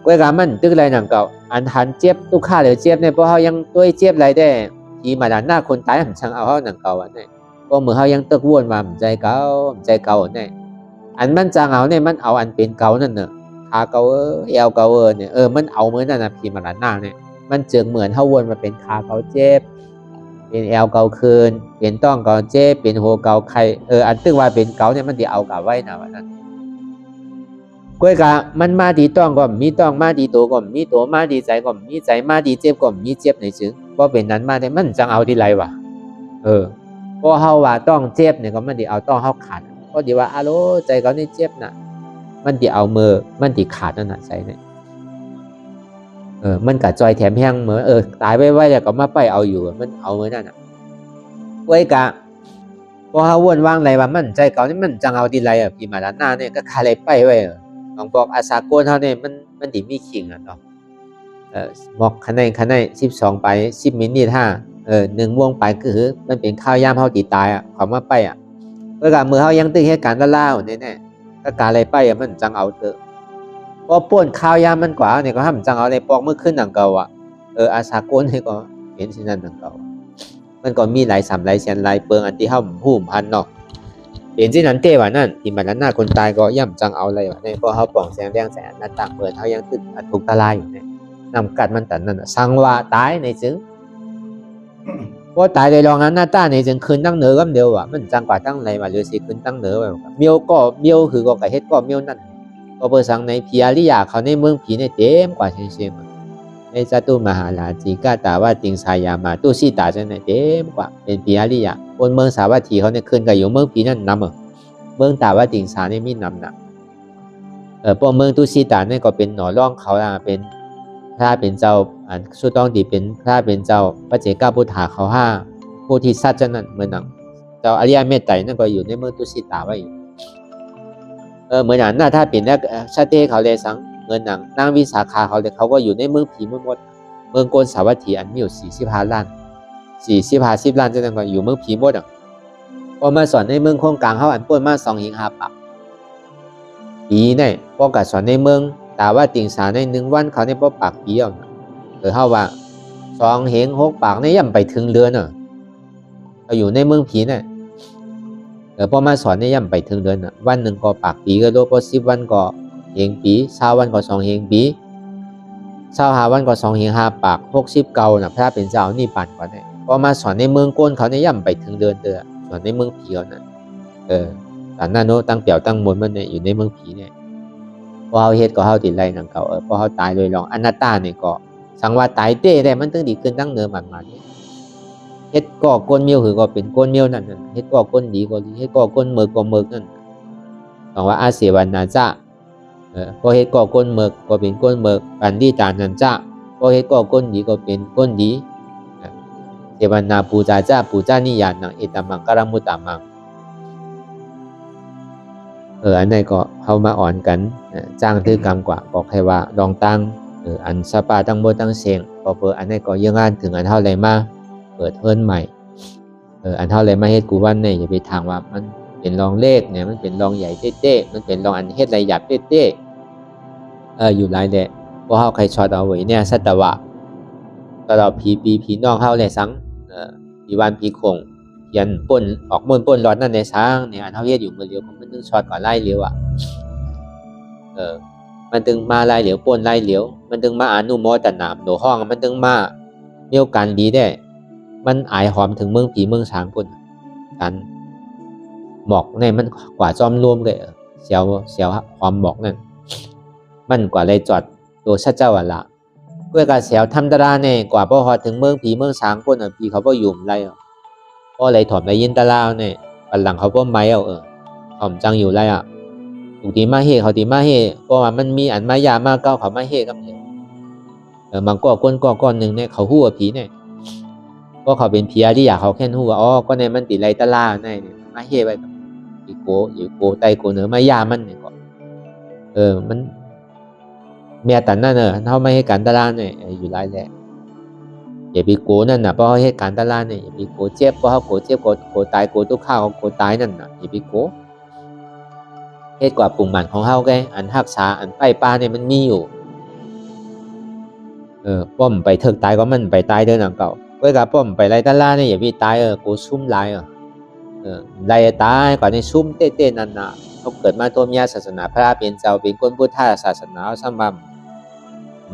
กวยกามันตึกไรหนังเก่าอันหันเจ็บตุกข้าหรือเจ็บเนี่ยเพราะเขายังตัวเจ็บไรได้ทีมาด้านหน้าคนตายหันช่างเอาเขาหนังเก่าอันนี้ก็เหมือนเขายังตึกวนมาใจเก่าเนี่ยอันมันจางเอาเนี่ยมันเอาอันเป็นเก่านั่นเนอะขาเก่าเอวเก่าเนี่ยมันเอาเหมือนนั่นนะพีมาด้านหน้าเนี่ยมันเจืองเหมือนเขาวนมาเป็นขาเก่าเจ็บเป็นเอวเก่าคืนเป็นต้องเก่าเจ็บเป็นหัวเก่าใครอันตึกว่าเป็นเก่าเนี่ยมันจะเอากับไว้นะวันนั้นกวยกะมันมาดีต้องก็มีต้องมาดีตัวก็มีตัวมาดีใจก็มีใจมาดีเจ็บก็มีเจ็บในจึงเพราะเป็นนั้นมาได้มันจังเอาที่ไรวะเพราะเฮาว่าต้องเจ็บเนี่ยก็มันดีเอาต้องเฮาขาดเพราะดีว่าอะโลใจเขานี่เจ็บน่ะมันดีเอามือมันดีขาดนั่นน่ะใจเนี่ยมันกะจอยแถมแห้งเหมือนตายไว้แล้วก็มาไปเอาอยู่มันเอาเหมือนนั่นน่ะกวยกะพอเฮาวนวางไรว่ามันใจเขานี่มันจังเอาที่ไรพี่มาด้านหน้าเนี่ยก็คาเลยไปไว้บางบอกอาสาโกนเท่านี้มันดีมีขิงเนาะหมอกขนาด12ไป10มินิท่า1 วงไปคือมันเป็นข้าวยามเฮาตีตายความว่าไปเมื่อการมือเฮายังตึงเหตุการณ์ล่าๆแน่ๆก็การอะไรไปมันจังเอาเตอะพอป่วนข้าวยามมันกว่าเนี่ยก็ทำจังเอาในปอกเมื่อขึ้นหนังเก่าอาสาโกนนี่ก็เห็นสินั่นหนังเก่ามันก็มีหลาย3หลายแสนหลายเปิงอันที่เฮาหู้พันเนาะเห็นที่นั้นเต้ว่านั่นที่มันนั้นหน้าคนตายก็ย่ำจังเอาอะไรวะเนี่ยเพราะเขาป่องแสงแดงแสงหน้าต่างเปิดเขายังตึกถูกตะลายอยู่เนี่ยนำกัดมันตันนั่นสังว่าตายในจึงเพราะตายในรองนั้นหน้าตาในจึงคืนตั้งเหนือก็เดียวว่ะมันจังกว่าตั้งไรมาหรือสิคืนตั้งเหนือแบบเมียวก็เมียวคือก็กระเฮ็ดก็เมียวนั่นก็เปิดสังในพีอาริยาเขาในเมืองผีในเต็มกว่าเช่นในจตุมหาราชิกาตาว่าติงสายามาตุสีตาจะในเต็มกว่าเป็นพีอาริยาคนเมืองสาวัตถีเขาเนี่ยคืนกับอยู่เมืองผีนั่นนำเมืองตาว่าติงสาเนี่ยมีนำหนักพวกเมืองตุสีตาเนี่ยก็เป็นหน่อร่องเขาเป็นพระเป็นเจ้าสุดต้องดีเป็นพระเป็นเจ้าพระเจ้าก้าพุทธาเขา5ผู้ที่สัจจนั้นเหมือนหนังเจ้าอริยเมตไตรนั่นก็อยู่ในเมืองตุสีตาไว้อยู่เหมือนหนังหน้าถ้าเป็นแล้วชาเต้เขาเลยสังเงินหนังนางวิสาขาเขาเลยเขาก็อยู่ในเมืองผีหมดเมืองโกนสาวัตถีอันมีอยู่45 ล้าน40 ล้านจะนั่นก็อยู่เมืองผีหมดพอมาสอนในเมืองโคงกลางเขาอันป่วนมา2 หิง 5 ปักปีเนี่ยพอกัดสอนในเมืองแต่ว่าติ่งสาใน1 วันเขาในป้อปากปีเอา เฮาว่า2เหง6ปากเนี่ยย่ำไปถึงเดือนเราอยู่ในเมืองผีเนี่ยพอมาสอนเนี่ยย่ำไปถึงเดือนวันหนึ่งก็ปากปีก็โลพอ10วันก็เหงปี20วันก็2เหงปี25วันก็2เหง5ปาก60เก่าน่ะพระเป็นเจ้านี่ปานกว่าเนี่ยพอมาสอนในเมืองโกนเขาเนี่ยย่ำไปถึงเดือนสอนในเมืองผีเขาน่ะตอนนั้นโนตั้งเปี่ยวตั้งมนมันเนี่ยอยู่ในเมืองผีเนี่ยพอเฮาเฮ็ดก็เฮาติดไล่นำเขาพอเฮาตายโดยลองอนัตตาเนี่ยก็สังว่าตายเต้ได้มันถึงดีขึ้นตั้งเนิมมันเฮ็ดก่อก้นเมียวคือก็เป็นก้นเมียวนั่นเฮ็ดก่อก้นดีก็ดีเฮ็ดก่อก้นเมือกก็เมือกนั่นสังว่าอาเสวันนาจะพอเฮ็ดก่อก้นเมือกก็เป็นก้นเมือกปันดีตานันจะพอเฮ็ดก่อก้นดีก็เป็นก้นดีเสวนาปูจาจะปูจานิยานังเอตมังกรมุตตมังอันนี้ก็เข้ามาอ่อนกันจ้างถือกรรมกว่าบอกให้ว่าลองตั้งอันสปาตั้งโบตั้งเสียงพอเปิดอันนี้ก็ยังงานถึงอันเท่าไรมาเปิดเฮิร์นใหม่อันเท่าไรมาเฮ็ดกูวันเนี่ยอย่าไปทางว่ามันเป็นรองเลขเนี่ยมันเป็นรองใหญ่เต้ๆมันเป็นรองอันเฮ็ดไรหยาบเต้ๆอยู่หลายแหละพอเฮาใครช็อตเอาไว้เนี่ยสัตวะตลอดผีน้องเฮาเลยสังผีวันผีคงยันป่นออกป่นร้อนนั่นในช้างเนี่ยอันเฮาเฮ็ดอยู่มื้อเดียวมันถึงช็อตก่อนไล่เร็วมันถึงมาไล่เหลียวป่นไล่เหลียวมันถึงมาอนุโมทนาโนห้องมันถึงมามีโอกาสดีได้มันอายหอมถึงเมืองผีเมืองช้างปุ่นกันหมอกในมันกว่าจอมรวมเลยเสียวความหมอกนั่นมันกว่าเลยจอดตัวชัดเจ้าละเพื่อการเสียวธรรมดาเนี่ยกว่าพอหอดถึงเมืองผีเมืองช้างปุ่นผีเขาก็ยุ่มไรพอเลยถอมไรยินตะลาวเนี่ยปันหลังเขาก็ไม่ถอมจังอยู่ไรถูกตีมาเฮเขาตีมาเฮเพราะว่ามันมีอันมายามาเก้าเขามาเฮกับเนี่ยบางก้อนหนึ่งเนี่ยเขาหัวผีเนี่ยก็เขาเป็นผีที่อยากเขาแค่หัวก็ในมันติไรตะล่าเนี่ยมาเฮไปกับอีโกไตโกเนื้อมายามันเนี่ยก็มันเมียตันนั่นเท่าไม่ให้การตะล่าเนี่ยอยู่ไรแหละอย่าไปโกนั่นเพราะเขาให้การตะล่าเนี่ยอย่าไปโกเจ็บเพราะเขาโกเจ็บโกตายโกตุกข้าวโกตายนั่นอย่าไปโกเฮ็ดกว่าปุ่มหมันของเฮาแกอันรักษาอันไปป้าเนี่ยมันมีอยู่ป้อมไปเถิกตายก็มันไปตายเด้อหนังเก่าเว้ยกับป้อมไปไล่ตะล่าเนี่ยอย่าพี่ตายกูซุ่มไล่ไล่ตายก่อนในซุ่มเต้ๆนั่นน่ะเขาเกิดมาตัวเมียศาสนาพระเป็นเจ้าเป็นคนพุทธศาสนาซ้ำบ่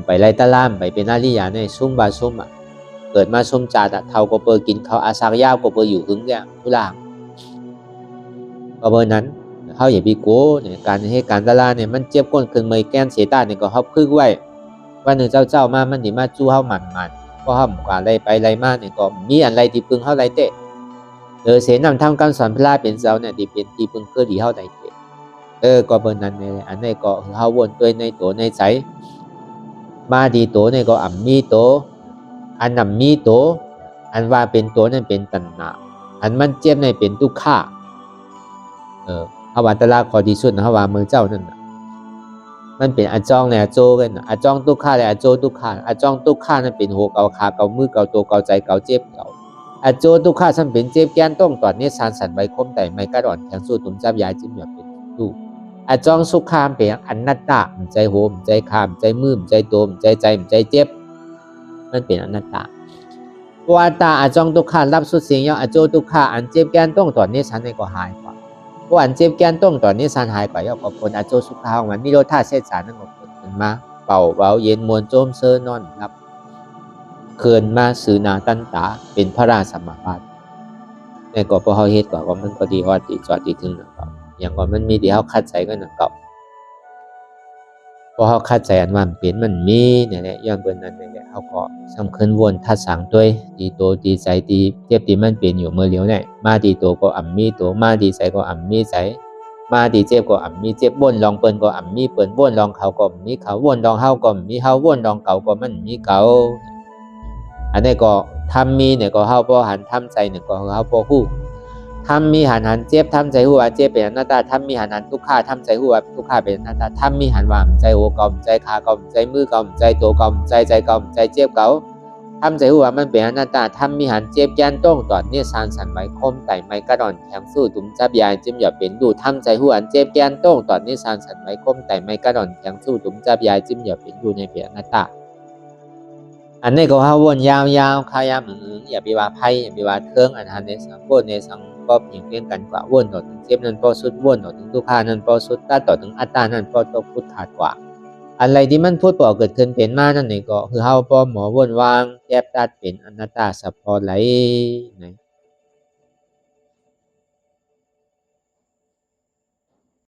ไปไล่ตะล่ามไปเป็นอริยะในซุ่มบาซุ่มเกิดมาซุ่มจาดเท่าก็เปิดกินเขาอาซากยาวก็เปิดอยู่หึงแกทุลางก็เบอร์นั้นเขาอย่าไปโก้เนี่ยการให้การตลาดเนี่ยมันเจ็บก้นขึ้นเมยแก้นเสียตาเนี่ยก็เขาพึ่งไว้วันหนึ่งเจ้ามามันดีมาจู้เขาหมันก็ห้ามกว่าอะไรไปอะไรมาเนี่ยก็มีอะไรที่พึ่งเขาไรเตะเสนำทำการสอนพระเป็นเจ้าเนี่ยที่เป็นที่พึ่งเพื่อดีเขาไรเตะก็เบอร์นั้นเนี่ยอันนี้ก็เขาวนตัวในตัวในใจมาดีตัวเนี่ยก็มีตัวอันนำมีตัวอันว่าเป็นตัวนั่นเป็นตัณหาอันมันเจ็บในเป็นทุกข์เขาว่าตลาดขอที่สุดเขาว่าเมืองเจ้านั่นมันเป็นอาจองเนี่ยโจกันอาจองทุกข้าเลยอาโจทุกข้าอาจองทุกข้านั่นเป็นหัวเกาขาเกามือเกาตัวเกาใจเกาเจ็บเกาอาโจทุกข้าฉันเป็นเจ็บแก้นต้องตอนนี้สารสันใบคมแต่ไม่กระดอนแข็งสู้ตุ่มจับยาจิ้มหยดเป็นตู้อาจองสุขามเป็นอันนัตตาใจโหมใจขามใจมืมใจโตมใจใจเจ็บมันเป็นอนัตตาว่าตาอาจองทุกข้ารับสุดเสียงยาวอาโจทุกข้าอันเจ็บแก้นต้องตอนนี้ฉันก็หายกว่าอันเจ็บแก้นต้องตอนนี้สันหายกว่ายอดคนอาโจสุขาวมันนิโรธาเศษสารนั่นก็เกิดขึ้นมาเป่าเบาเย็นมวลโจมเซนอนครับเขื่อนมาสื่อนาตันตาเป็นพระราชสมบัติในก่อพอเขาเฮ็ดก่อนมันก็ดีฮอดดีจอดดีถึงนะครับอย่างก่อนมันมีดีเขาคัดใจก็หนักเก่าพอเขาคัดใจอันว่าเปลี่ยนมันมีเนี่ยแหละย้อนเบิ่นนั้นเนี่ยเขาก็สำคัญวนทัดสังด้วยดีโตดีใจดีเจ็บดีมันเป็นอยู่เมื่อเลี้ยวเนี่ยมาดีโตก็มีโตมาดีใจก็มีใจมาดีเจ็บก็มีเจ็บวนลองเปิ้นก็มีเปิ้นวนลองเขาก็มีเขาวนลองเฮาก็มีเฮาวนลองเก่าก็มันมีเก่าอันนี้ก็ทำมีเนี่ยก็เฮาพอหันทำใจเนี่ยก็เฮาพอฮู้ทำมีหันเจ็บทำใจหัวเจ็บเป็นอนัตตาทำมีหันทุกข้าทำใจหัวทุกข้าเป็นอนัตตาทำมีหันวามใจหัวกอมใจขากอมใจมือกอมใจตัวกอมใจกอมใจเจ็บเก่าทำใจหัวมันเป็นอนัตตาทำมีหันเจ็บยันต้องตอนนี้สารสันไว้คมไต่ไม้กระดอนแข็งสู้ตุ้มจับยายจิ้มหยอดเป็นดูทำใจหัวอันเจ็บยันต้องตอนนี้สารสันไว้คมไต่ไม้กระดอนแข็งสู้ตุ้มจับยายจิ้มหยอดเป็นดูในเป็นอนัตตา อันนี้ก็เฮาวนยาวๆขายามอย่าไปว่าไผอย่าไปว่าเทิงอันหันในสังวนในสังก็เพียงเพียงกันกว่าวนต่อถึงเจ็บนั้นบ่สุดวนต่อถึงทุกขานั้นบ่สุดตัดต่อถึงอัตตานั้นบ่ตกพุทธาดกว่าอะไรที่มันพูดบ่เกิดขึ้นเป็นมานั่นนี่ก็คือเฮาบ่หมอวนวางแยบตัดเป็นอนัตตาสัพพอไหลนะ